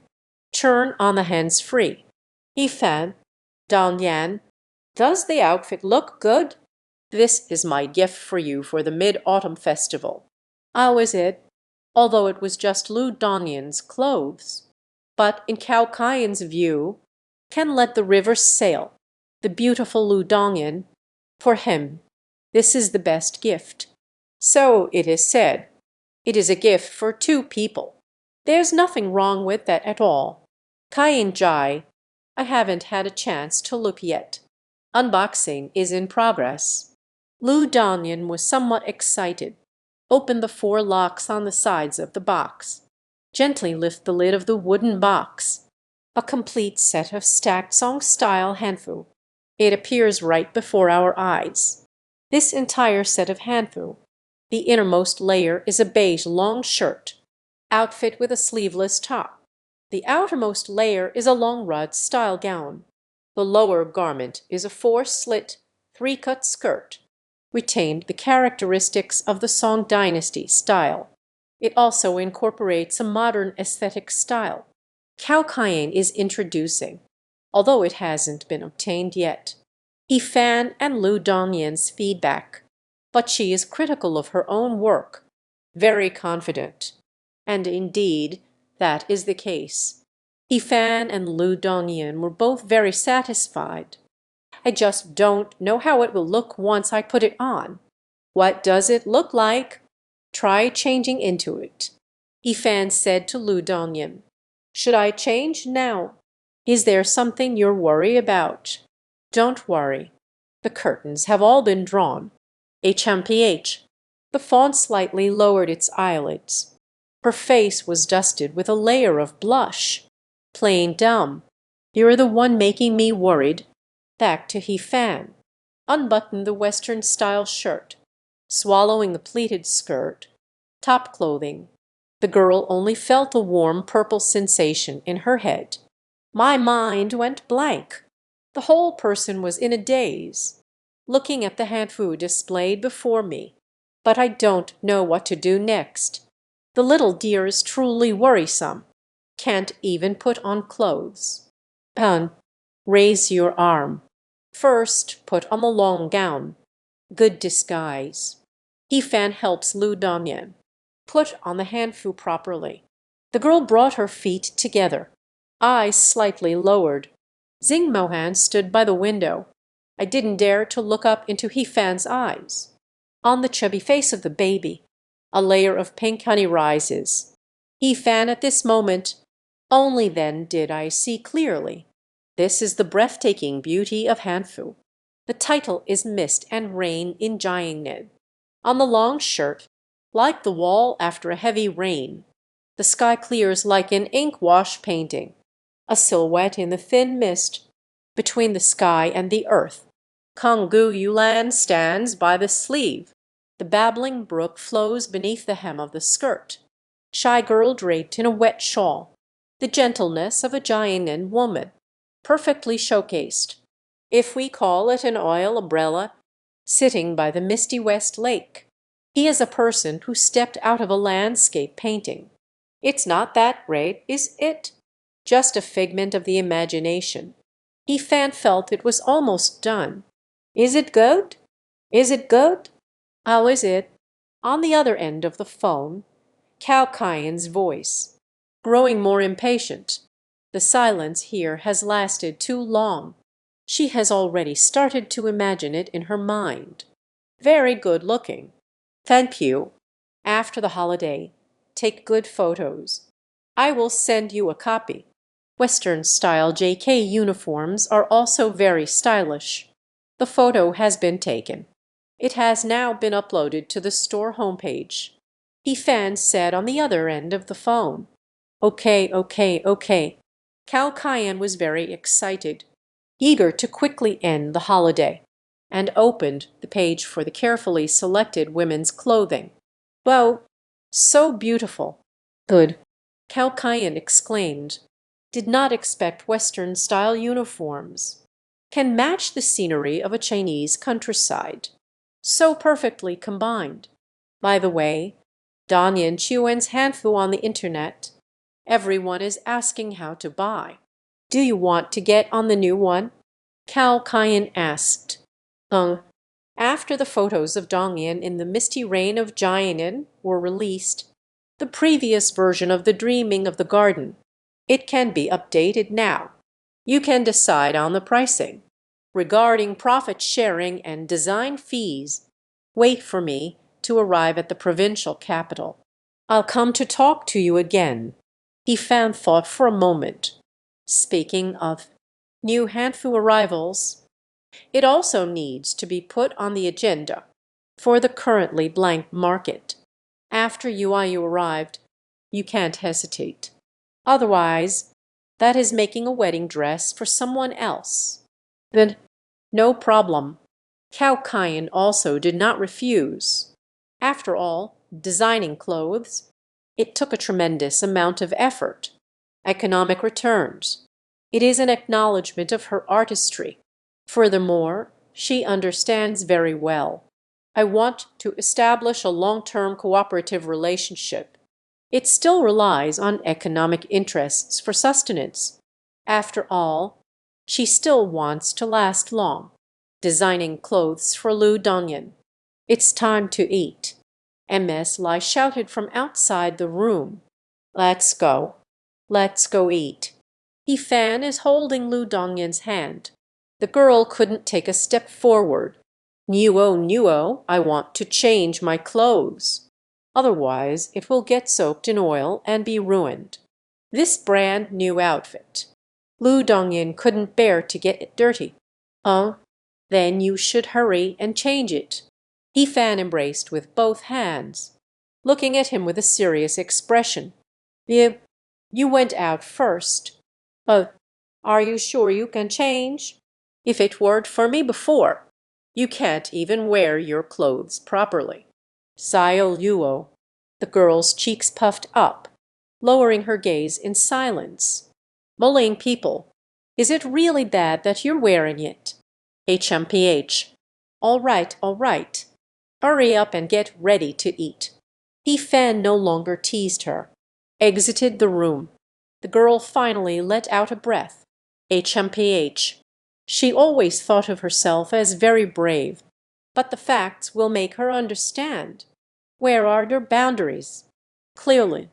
Turn on the hands-free. He-Fan. Dongyan. Does the outfit look good? This is my gift for you for the Mid-Autumn Festival. How is it? Although it was just Lu Dongyan's clothes. But in Cao Kaiyan's view, can let the river sail. The beautiful Lu Dongyan. For him, this is the best gift. So it is said. It is a gift for two people. There's nothing wrong with that at all. Kaiyan Jai. I haven't had a chance to look yet. Unboxing is in progress. Lu Dongyan was somewhat excited. Open the 4 locks on the sides of the box. Gently lift the lid of the wooden box. A complete set of stacked Song-style hanfu. It appears right before our eyes. This entire set of hanfu. The innermost layer is a beige long shirt. Outfit with a sleeveless top. The outermost layer is a long rod-style gown. The lower garment is a 4-slit, 3-cut skirt. Retained the characteristics of the Song Dynasty style. It also incorporates a modern aesthetic style. Cao Kaiyan is introducing, although it hasn't been obtained yet. He-Fan and Lu Dongyan's feedback. But she is critical of her own work, very confident. And indeed, that is the case. He-Fan and Lu Dongyan were both very satisfied. I just don't know how it will look once I put it on. What does it look like? Try changing into it. Ifan said to Lu Dongyan. Should I change now? Is there something you're worried about? Don't worry. The curtains have all been drawn. HMPH. The fawn slightly lowered its eyelids. Her face was dusted with a layer of blush. Plain dumb. You're the one making me worried. Back to Hifan. Unbuttoned the Western-style shirt. Swallowing the pleated skirt. Top clothing. The girl only felt a warm purple sensation in her head. My mind went blank. The whole person was in a daze, looking at the hanfu displayed before me. But I don't know what to do next. The little dear is truly worrisome. Can't even put on clothes. Pan, raise your arm. First, put on the long gown. Good disguise. Hifan helps Lu Dongyan. Put on the hanfu properly. The girl brought her feet together, eyes slightly lowered. Xing Mohan stood by the window. I didn't dare to look up into Hifan's eyes. On the chubby face of the baby, a layer of pink honey rises. Hifan at this moment, only then did I see clearly. This is the breathtaking beauty of hanfu. The title is Mist and Rain in Jiangnan. On the long shirt, like the wall after a heavy rain, the sky clears like an ink wash painting, a silhouette in the thin mist between the sky and the earth. Kanggu Yulan stands by the sleeve. The babbling brook flows beneath the hem of the skirt. Shy girl draped in a wet shawl. The gentleness of a Jiangnan woman, perfectly showcased. If we call it an oil umbrella, sitting by the misty west lake. He is a person who stepped out of a landscape painting. It's not that great, is it? Just a figment of the imagination. Hifan felt it was almost done. Is it good? Is it good? How is it? On the other end of the phone, Cao Kaiyan's voice, growing more impatient. The silence here has lasted too long. She has already started to imagine it in her mind. Very good looking. Thank you. After the holiday, take good photos. I will send you a copy. Western-style JK uniforms are also very stylish. The photo has been taken. It has now been uploaded to the store homepage. Hifan said on the other end of the phone. Okay, okay, okay. Cao Kaiyan was very excited, eager to quickly end the holiday, and opened the page for the carefully selected women's clothing. Wow, so beautiful. Good. Cao Kaiyan exclaimed. Did not expect Western-style uniforms. Can match the scenery of a Chinese countryside. So perfectly combined. By the way, Dongyan Chuan's hanfu on the internet. Everyone is asking how to buy. Do you want to get on the new one? Cao Kaiyan asked. After the photos of Dongyan in the misty rain of Jiangnan were released, the previous version of the Dreaming of the Garden, it can be updated now. You can decide on the pricing. Regarding profit sharing and design fees, wait for me to arrive at the provincial capital. I'll come to talk to you again. Hifan thought for a moment. Speaking of new hanfu arrivals, it also needs to be put on the agenda for the currently blank market. After you arrived, you can't hesitate. Otherwise, that is making a wedding dress for someone else. Then, no problem. Cao Kaiyan also did not refuse. After all, designing clothes, it took a tremendous amount of effort. Economic returns. It is an acknowledgement of her artistry. Furthermore, she understands very well. I want to establish a long-term cooperative relationship. It still relies on economic interests for sustenance. After all, she still wants to last long. Designing clothes for Lu Dongyan. It's time to eat. MS Lai shouted from outside the room. Let's go. Let's go eat. Hifan is holding Lu Dongyan's hand. The girl couldn't take a step forward. Nuo, nuo, I want to change my clothes. Otherwise it will get soaked in oil and be ruined. This brand new outfit. Lu Dongyan couldn't bear to get it dirty. Then you should hurry and change it. He fan embraced with both hands, looking at him with a serious expression. You went out first. Are you sure you can change? If it weren't for me before, you can't even wear your clothes properly. Sayo Luo. The girl's cheeks puffed up, lowering her gaze in silence. Bullying people. Is it really bad that you're wearing it? HMPH. All right, all right. Hurry up and get ready to eat. He fan no longer teased her. Exited the room. The girl finally let out a breath. HMPH. She always thought of herself as very brave, but the facts will make her understand. Where are your boundaries? Clearly,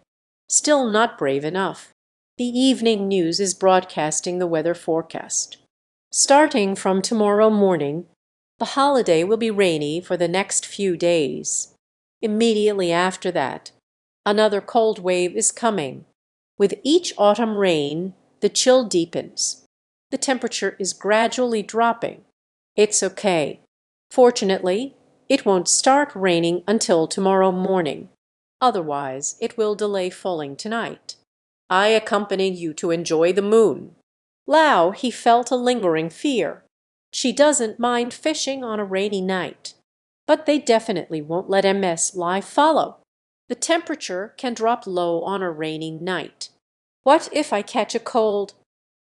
still not brave enough. The evening news is broadcasting the weather forecast. Starting from tomorrow morning, the holiday will be rainy for the next few days. Immediately after that, another cold wave is coming. With each autumn rain, the chill deepens. The temperature is gradually dropping. It's okay. Fortunately, it won't start raining until tomorrow morning. Otherwise, it will delay falling tonight. I accompany you to enjoy the moon. Lao, he felt a lingering fear. She doesn't mind fishing on a rainy night. But they definitely won't let MS Lai follow. The temperature can drop low on a rainy night. What if I catch a cold?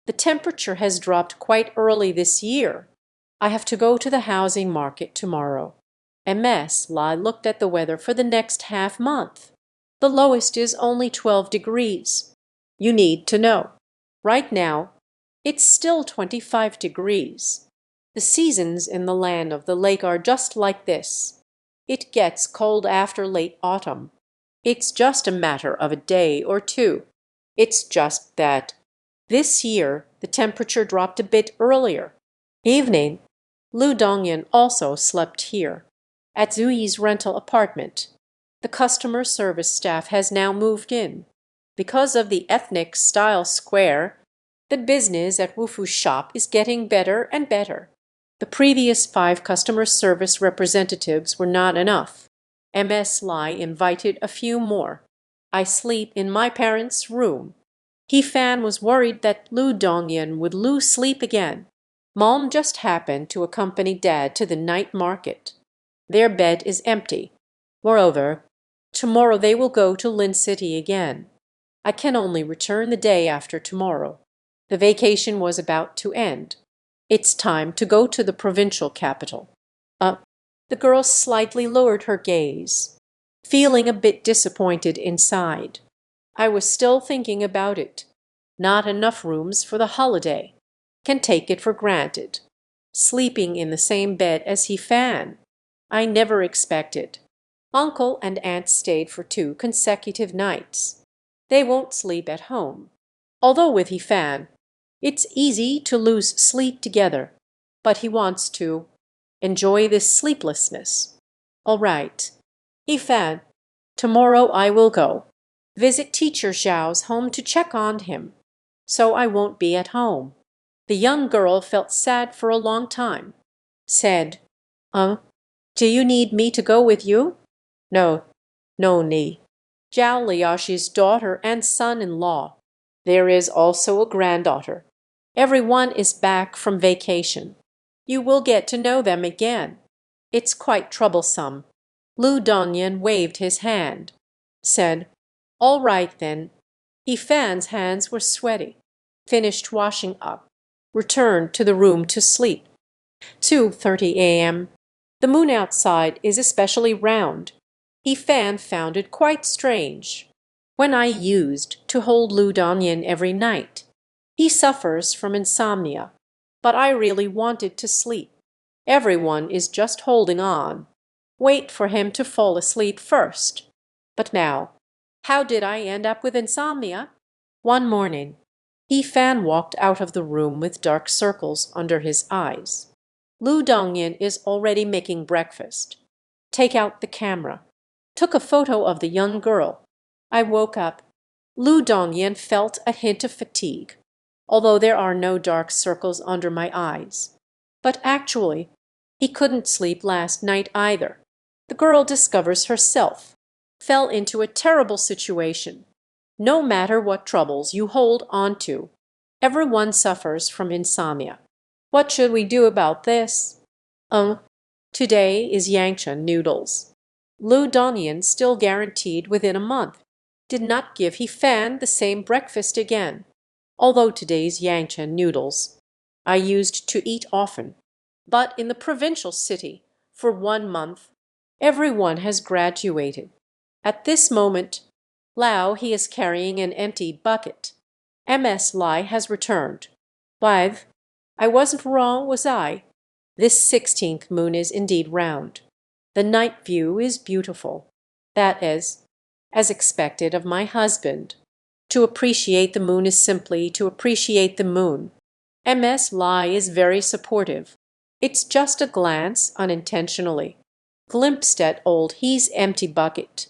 The temperature has dropped quite early this year. I have to go to the housing market tomorrow. MS Lai looked at the weather for the next half month. The lowest is only 12 degrees. You need to know. Right now, it's still 25 degrees. The seasons in the land of the lake are just like this. It gets cold after late autumn. It's just a matter of a day or two. It's just that this year the temperature dropped a bit earlier. Evening. Lu Dongyan also slept here, at Zuyi's rental apartment. The customer service staff has now moved in. Because of the ethnic style square, the business at Wufu's shop is getting better and better. The previous 5 customer service representatives were not enough. MS Lai invited a few more. I sleep in my parents' room. He fan was worried that Lu Dongyan would lose sleep again. Mom just happened to accompany Dad to the night market. Their bed is empty. Moreover, tomorrow they will go to Lin City again. I can only return the day after tomorrow. The vacation was about to end. It's time to go to the provincial capital. The girl slightly lowered her gaze, feeling a bit disappointed inside. I was still thinking about it. Not enough rooms for the holiday. Can take it for granted. Sleeping in the same bed as he fan. I never expected. Uncle and aunt stayed for 2 consecutive nights. They won't sleep at home. Although with he fan, it's easy to lose sleep together. But he wants to enjoy this sleeplessness. All right. He fan, tomorrow I will go. Visit teacher Zhao's home to check on him. So I won't be at home. The young girl felt sad for a long time. Said, do you need me to go with you? No, no need. Zhao Liaoxi's daughter and son-in-law. There is also a granddaughter. Everyone is back from vacation. You will get to know them again. It's quite troublesome. Lu Dongyan waved his hand. Said, all right then. He fan's hands were sweaty. Finished washing up. Returned to the room to sleep. 2:30 a.m. The moon outside is especially round. He fan found it quite strange. When I used to hold Lu Dongyan every night. He suffers from insomnia. But I really wanted to sleep. Everyone is just holding on. Wait for him to fall asleep first. But now, how did I end up with insomnia? One morning, He Fan walked out of the room with dark circles under his eyes. Lu Dongyan is already making breakfast. Take out the camera. Took a photo of the young girl. I woke up. Lu Dongyan felt a hint of fatigue, although there are no dark circles under my eyes. But actually, he couldn't sleep last night either. The girl discovers herself. Fell into a terrible situation. No matter what troubles you hold on to, everyone suffers from insomnia. What should we do about this? Today is Yangcha noodles. Lu Dongyan still guaranteed within a month. Did not give He Fan the same breakfast again, although today's Yangcha noodles I used to eat often. But in the provincial city, for 1 month, everyone has graduated. At this moment, Lao he is carrying an empty bucket. MS Lai has returned. Wife, I wasn't wrong, was I? This 16th moon is indeed round. The night view is beautiful. That is, as expected of my husband. To appreciate the moon is simply to appreciate the moon. MS Lai is very supportive. It's just a glance, unintentionally. Glimpsed at old he's empty bucket.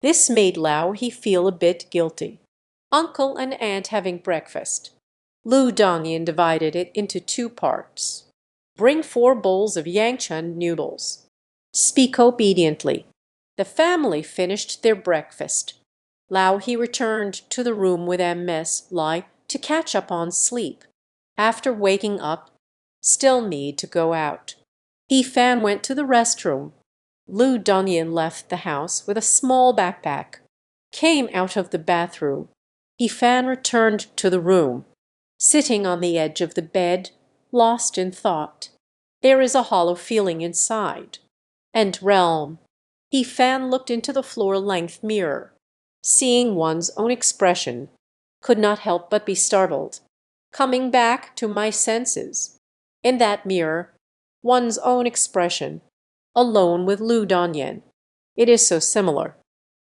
This made Lao he feel a bit guilty. Uncle and aunt having breakfast. Lu Dongyan divided it into 2 parts. Bring 4 bowls of Yangcha noodles. Speak obediently. The family finished their breakfast. Lao he returned to the room with MS Lai to catch up on sleep. After waking up, still need to go out. He Fan went to the restroom. Lu Dongyan left the house with a small backpack. Came out of the bathroom. He Fan returned to the room. Sitting on the edge of the bed, lost in thought. There is a hollow feeling inside. And realm. He Fan looked into the floor-length mirror. Seeing one's own expression, could not help but be startled. Coming back to my senses. In that mirror, one's own expression, alone with Lu Dongyan. It is so similar.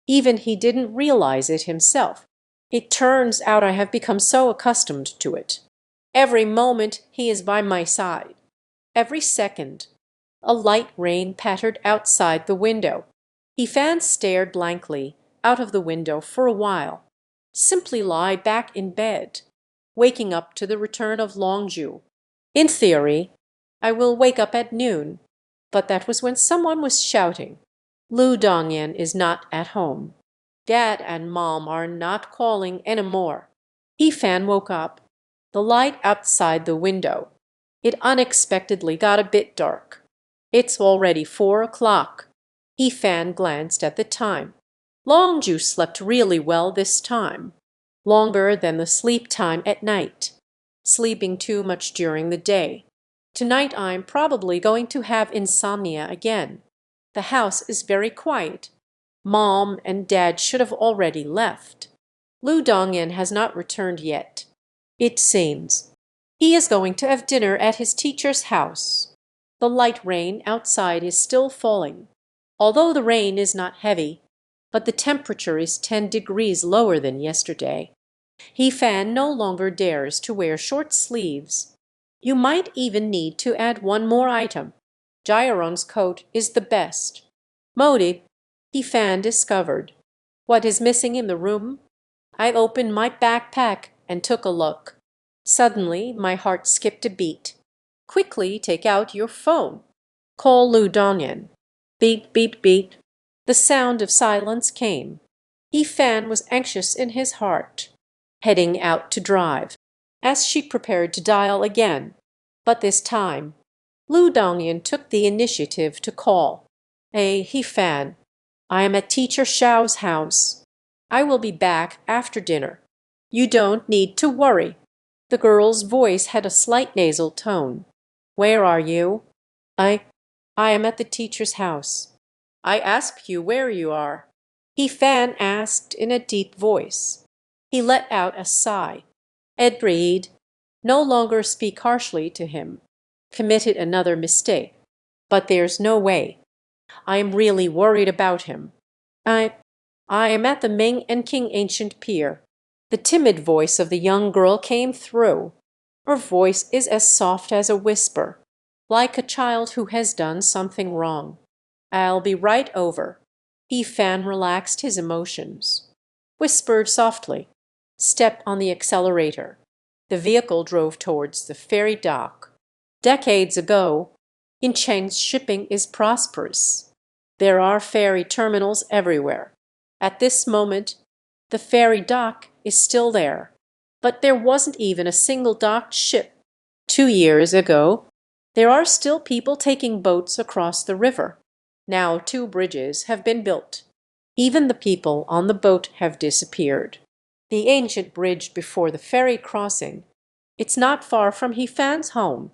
Even he didn't realize it himself. It turns out I have become so accustomed to it. Every moment he is by my side. Every second. A light rain pattered outside the window. He Fan stared blankly out of the window for a while. Simply lie back in bed, waking up to the return of Longju. In theory, I will wake up at noon, but that was when someone was shouting. Lu Dongyan is not at home. Dad and Mom are not calling anymore. He Fan woke up. The light outside the window. It unexpectedly got a bit dark. It's already 4 o'clock. He Fan glanced at the time. Longju slept really well this time. Longer than the sleep time at night. Sleeping too much during the day. Tonight I'm probably going to have insomnia again. The house is very quiet. Mom and Dad should have already left. Lu Dongyan has not returned yet. It seems. He is going to have dinner at his teacher's house. The light rain outside is still falling, although the rain is not heavy, but the temperature is 10 degrees lower than yesterday. He Fan no longer dares to wear short sleeves. You might even need to add one more item. Jairong's coat is the best. Motive, He Fan discovered. What is missing in the room? I opened my backpack and took a look. Suddenly, my heart skipped a beat. Quickly take out your phone. Call Lu Dongyan. Beep, beep, beep. The sound of silence came. He Fan was anxious in his heart, heading out to drive, as she prepared to dial again. But this time, Lu Dongyan took the initiative to call. He Fan, I am at Teacher Xiao's house. I will be back after dinner. You don't need to worry. The girl's voice had a slight nasal tone. Where are you? I am at the teacher's house. I asked you where you are. He Fan asked in a deep voice. He let out a sigh. Agreed. No longer speak harshly to him. Committed another mistake. But there's no way. I am really worried about him. I am at the Ming and King Ancient Pier. The timid voice of the young girl came through. Her voice is as soft as a whisper, like a child who has done something wrong. "I'll be right over." Fan relaxed his emotions, whispered softly, "Step on the accelerator." The vehicle drove towards the ferry dock. Decades ago, Cheng's shipping is prosperous. There are ferry terminals everywhere. At this moment, the ferry dock is still there, but there wasn't even a single docked ship. 2 years ago, there are still people taking boats across the river. Now 2 bridges have been built. Even the people on the boat have disappeared. The ancient bridge before the ferry crossing, it's not far from Fan's home.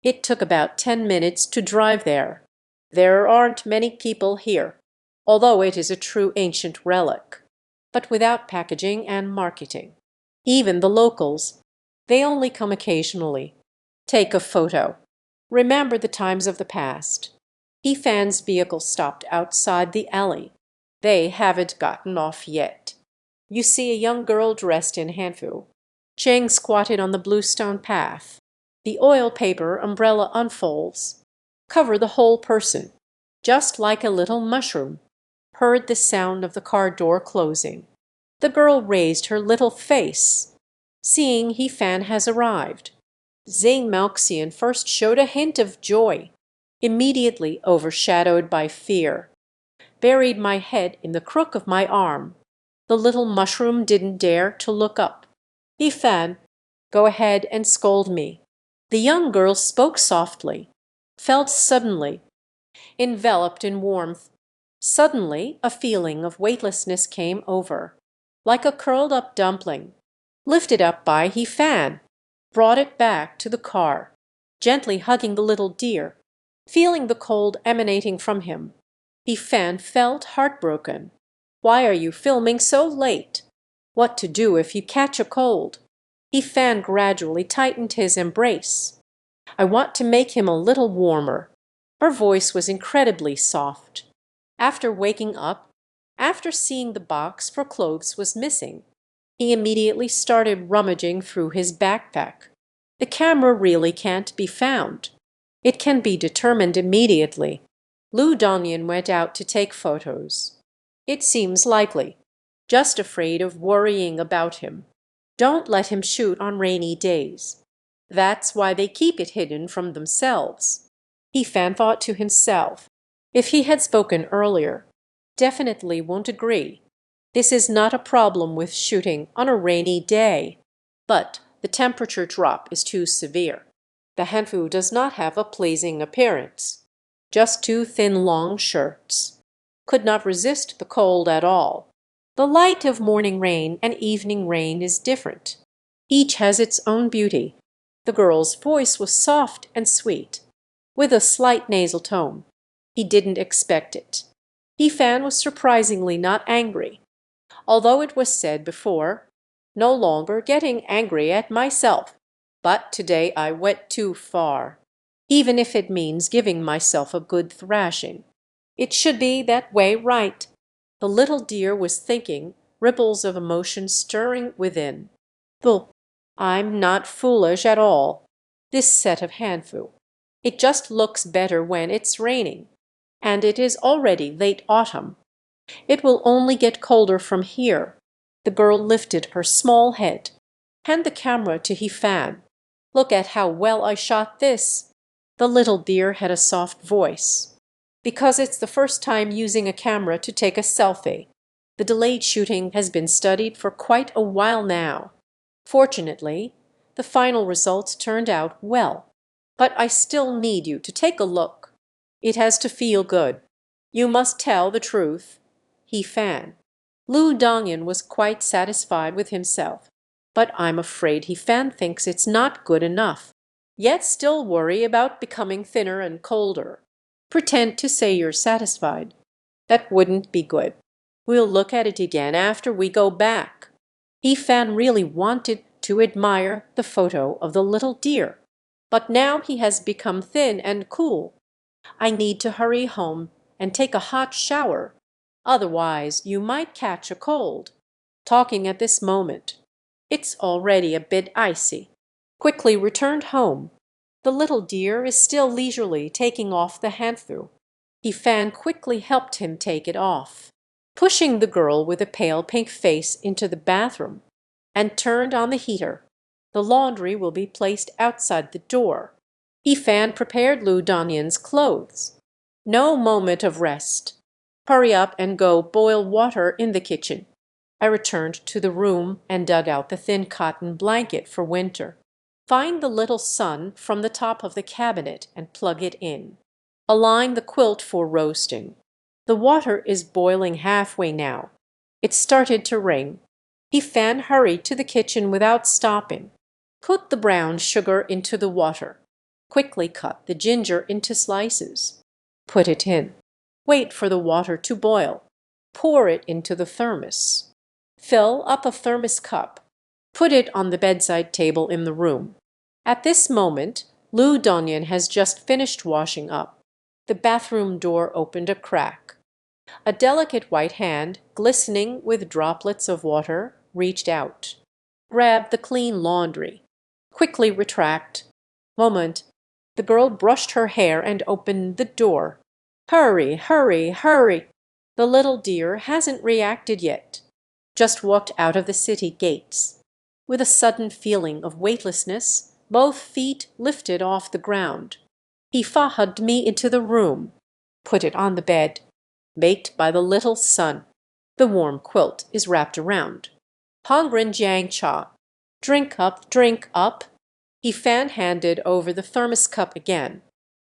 It took about 10 minutes to drive there. There aren't many people here, although it is a true ancient relic, but without packaging and marketing. Even the locals, they only come occasionally. Take a photo. Remember the times of the past. Fan's vehicle stopped outside the alley. They haven't gotten off yet. You see a young girl dressed in hanfu. Cheng squatted on the bluestone path. The oil paper umbrella unfolds. Cover the whole person, just like a little mushroom. Heard the sound of the car door closing. The girl raised her little face. Seeing Fan has arrived. Zane Malxian first showed a hint of joy, immediately overshadowed by fear. Buried my head in the crook of my arm. The little mushroom didn't dare to look up. Fan, go ahead and scold me." The young girl spoke softly, felt suddenly enveloped in warmth. Suddenly a feeling of weightlessness came over, like a curled-up dumpling, lifted up by Fan, brought it back to the car, gently hugging the little deer, feeling the cold emanating from him. Fan felt heartbroken. "Why are you filming so late? What to do if you catch a cold?" Fan gradually tightened his embrace. "I want to make him a little warmer." Her voice was incredibly soft. After waking up, after seeing the box for clothes was missing, he immediately started rummaging through his backpack. The camera really can't be found. It can be determined immediately. Lu Dongyan went out to take photos. It seems likely. Just afraid of worrying about him. Don't let him shoot on rainy days. That's why they keep it hidden from themselves. Fan thought to himself, if he had spoken earlier, definitely won't agree. This is not a problem with shooting on a rainy day, but the temperature drop is too severe. The hanfu does not have a pleasing appearance. Just 2 thin long shirts. Could not resist the cold at all. The light of morning rain and evening rain is different. Each has its own beauty. The girl's voice was soft and sweet, with a slight nasal tone. He didn't expect it. Fan was surprisingly not angry, although it was said before, no longer getting angry at myself. But today I went too far, even if it means giving myself a good thrashing. It should be that way, right? The little deer was thinking, ripples of emotion stirring within. Bull, I'm not foolish at all. This set of hanfu. It just looks better when it's raining. And it is already late autumn. It will only get colder from here. The girl lifted her small head. Hand the camera to Fan. Look at how well I shot this. The little deer had a soft voice. Because it's the first time using a camera to take a selfie. The delayed shooting has been studied for quite a while now. Fortunately, the final results turned out well. But I still need you to take a look. It has to feel good. You must tell the truth. Fan. Lu Dongyan was quite satisfied with himself. But I'm afraid Fan thinks it's not good enough. Yet still worry about becoming thinner and colder. Pretend to say you're satisfied. That wouldn't be good. We'll look at it again after we go back. Fan really wanted to admire the photo of the little deer. But now he has become thin and cool. I need to hurry home and take a hot shower. Otherwise, you might catch a cold. Talking at this moment. It's already a bit icy. Quickly returned home. The little dear is still leisurely taking off the handfu. Fan quickly helped him take it off, pushing the girl with a pale pink face into the bathroom, and turned on the heater. The laundry will be placed outside the door. Fan prepared Lu Dongyan's clothes. No moment of rest. Hurry up and go boil water in the kitchen. I returned to the room and dug out the thin cotton blanket for winter. Find the little sun from the top of the cabinet and plug it in. Align the quilt for roasting. The water is boiling halfway now. It started to ring. Fan hurried to the kitchen without stopping. Put the brown sugar into the water. Quickly cut the ginger into slices. Put it in. Wait for the water to boil. Pour it into the thermos. Fill up a thermos cup. Put it on the bedside table in the room. At this moment, Lu Dongyan has just finished washing up. The bathroom door opened a crack. A delicate white hand, glistening with droplets of water, reached out. Grab the clean laundry. Quickly retract. Moment. The girl brushed her hair and opened the door. Hurry, hurry, hurry. The little dear hasn't reacted yet. Just walked out of the city gates. With a sudden feeling of weightlessness, both feet lifted off the ground. Hugged me into the room. Put it on the bed. Baked by the little sun. The warm quilt is wrapped around. Hongren Jiang Cha. Drink up, drink up. Fan handed over the thermos cup again.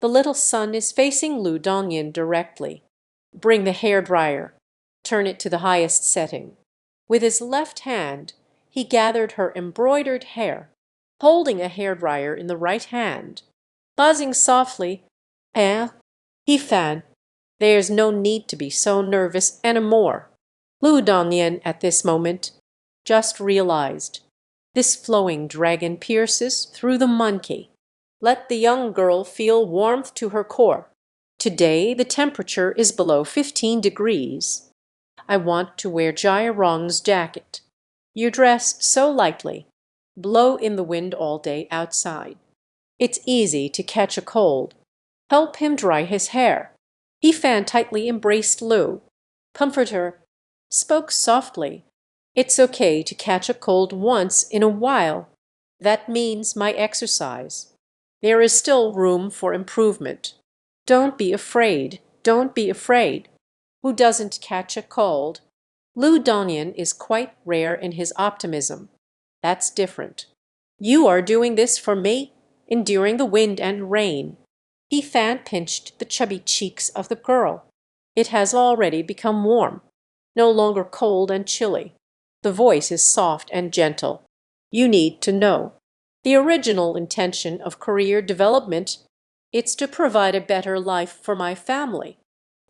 The little sun is facing Lu Dongyan directly. Bring the hairdryer. Turn it to the highest setting. With his left hand, he gathered her embroidered hair, holding a hairdryer in the right hand. Buzzing softly, Fan, there's no need to be so nervous anymore. Lu Dongyan at this moment just realized. This flowing dragon pierces through the monkey. Let the young girl feel warmth to her core. Today the temperature is below 15 degrees. I want to wear Jairong's jacket. You dress so lightly. Blow in the wind all day outside. It's easy to catch a cold. Help him dry his hair. Fan tightly embraced Lu. Comfort her. Spoke softly. It's okay to catch a cold once in a while. That means my exercise. There is still room for improvement. Don't be afraid. Don't be afraid. Who doesn't catch a cold? Lu Dongyan is quite rare in his optimism. That's different. You are doing this for me, enduring the wind and rain. Fan pinched the chubby cheeks of the girl. It has already become warm, no longer cold and chilly. The voice is soft and gentle. You need to know. The original intention of career development, it's to provide a better life for my family.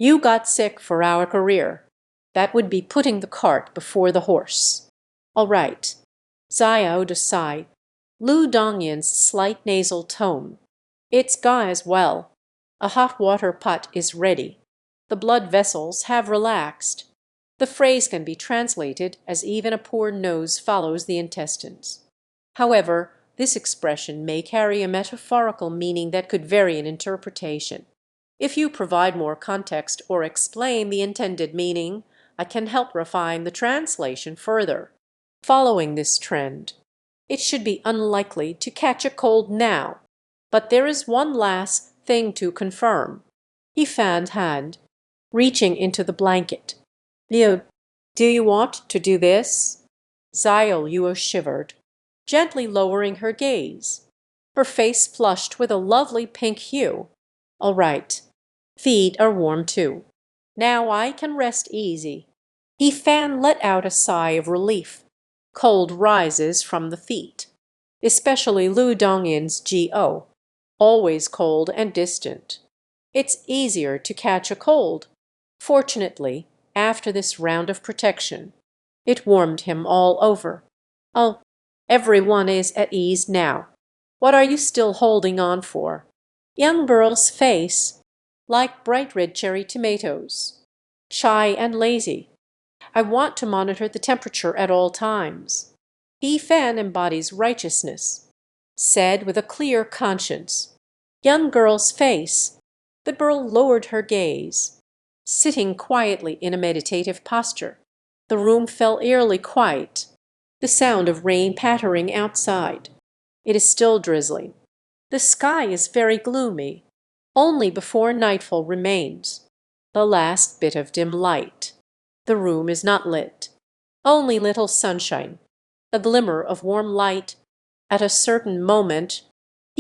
You got sick for our career. That would be putting the cart before the horse. All right. Xiao sighed. Lu Dongyan's slight nasal tone. It's gone as well. A hot water pot is ready. The blood vessels have relaxed. The phrase can be translated as even a poor nose follows the intestines. However, this expression may carry a metaphorical meaning that could vary in interpretation. If you provide more context or explain the intended meaning, I can help refine the translation further. Following this trend, it should be unlikely to catch a cold now, but there is one last thing to confirm. Fan's hand, reaching into the blanket. Liu, do you want to do this? Xiao Yuo shivered, gently lowering her gaze. Her face flushed with a lovely pink hue. All right. Feet are warm too. Now I can rest easy. Fan let out a sigh of relief. Cold rises from the feet, especially Lu Dongyan's GO, always cold and distant. It's easier to catch a cold. Fortunately, after this round of protection, it warmed him all over. Oh, everyone is at ease now. What are you still holding on for? Young girl's face, like bright red cherry tomatoes. Shy and lazy. I want to monitor the temperature at all times. Fan embodies righteousness, said with a clear conscience. Young girl's face. The girl lowered her gaze, sitting quietly in a meditative posture. The room fell eerily quiet. The sound of rain pattering outside. It is still drizzling. The sky is very gloomy. Only before nightfall remains the last bit of dim light. The room is not lit. Only little sunshine, a glimmer of warm light. At a certain moment,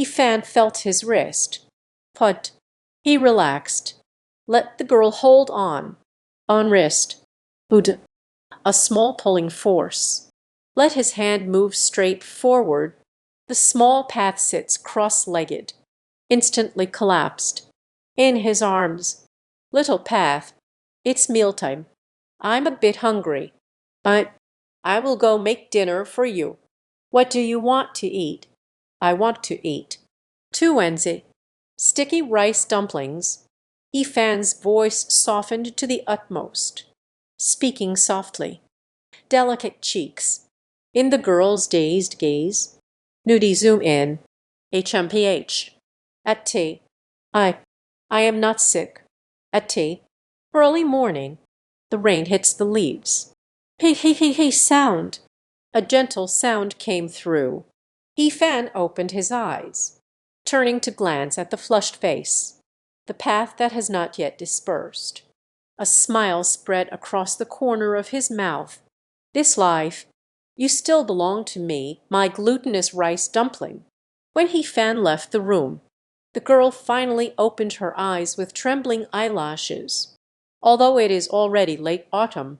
Fan felt his wrist. Put. He relaxed. Let the girl hold on. On wrist. Bud. A small pulling force. Let his hand move straight forward. The small path sits cross-legged. Instantly collapsed. In his arms. Little path. It's mealtime. I'm a bit hungry. But I will go make dinner for you. What do you want to eat? I want to eat. Tuwenzi. Sticky rice dumplings. Fan's voice softened to the utmost, speaking softly. Delicate cheeks. In the girl's dazed gaze. Nudie zoom in. HMPH. At tea. I am not sick. At tea. Early morning. The rain hits the leaves. He sound. A gentle sound came through. Fan opened his eyes, turning to glance at the flushed face, the path that has not yet dispersed. A smile spread across the corner of his mouth. This life, you still belong to me, my glutinous rice dumpling. When Fan left the room, the girl finally opened her eyes with trembling eyelashes. Although it is already late autumn,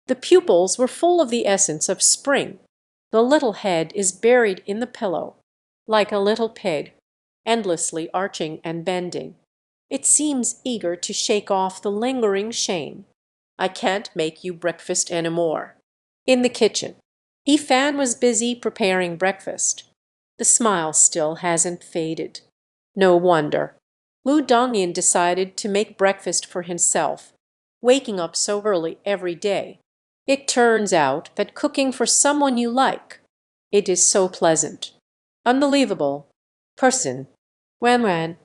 the pupils were full of the essence of spring. The little head is buried in the pillow, like a little pig, endlessly arching and bending. It seems eager to shake off the lingering shame. I can't make you breakfast anymore. In the kitchen, Fan was busy preparing breakfast. The smile still hasn't faded. No wonder. Lu Dongyan decided to make breakfast for himself, waking up so early every day. It turns out that cooking for someone you like, it is so pleasant. Unbelievable. Person. When.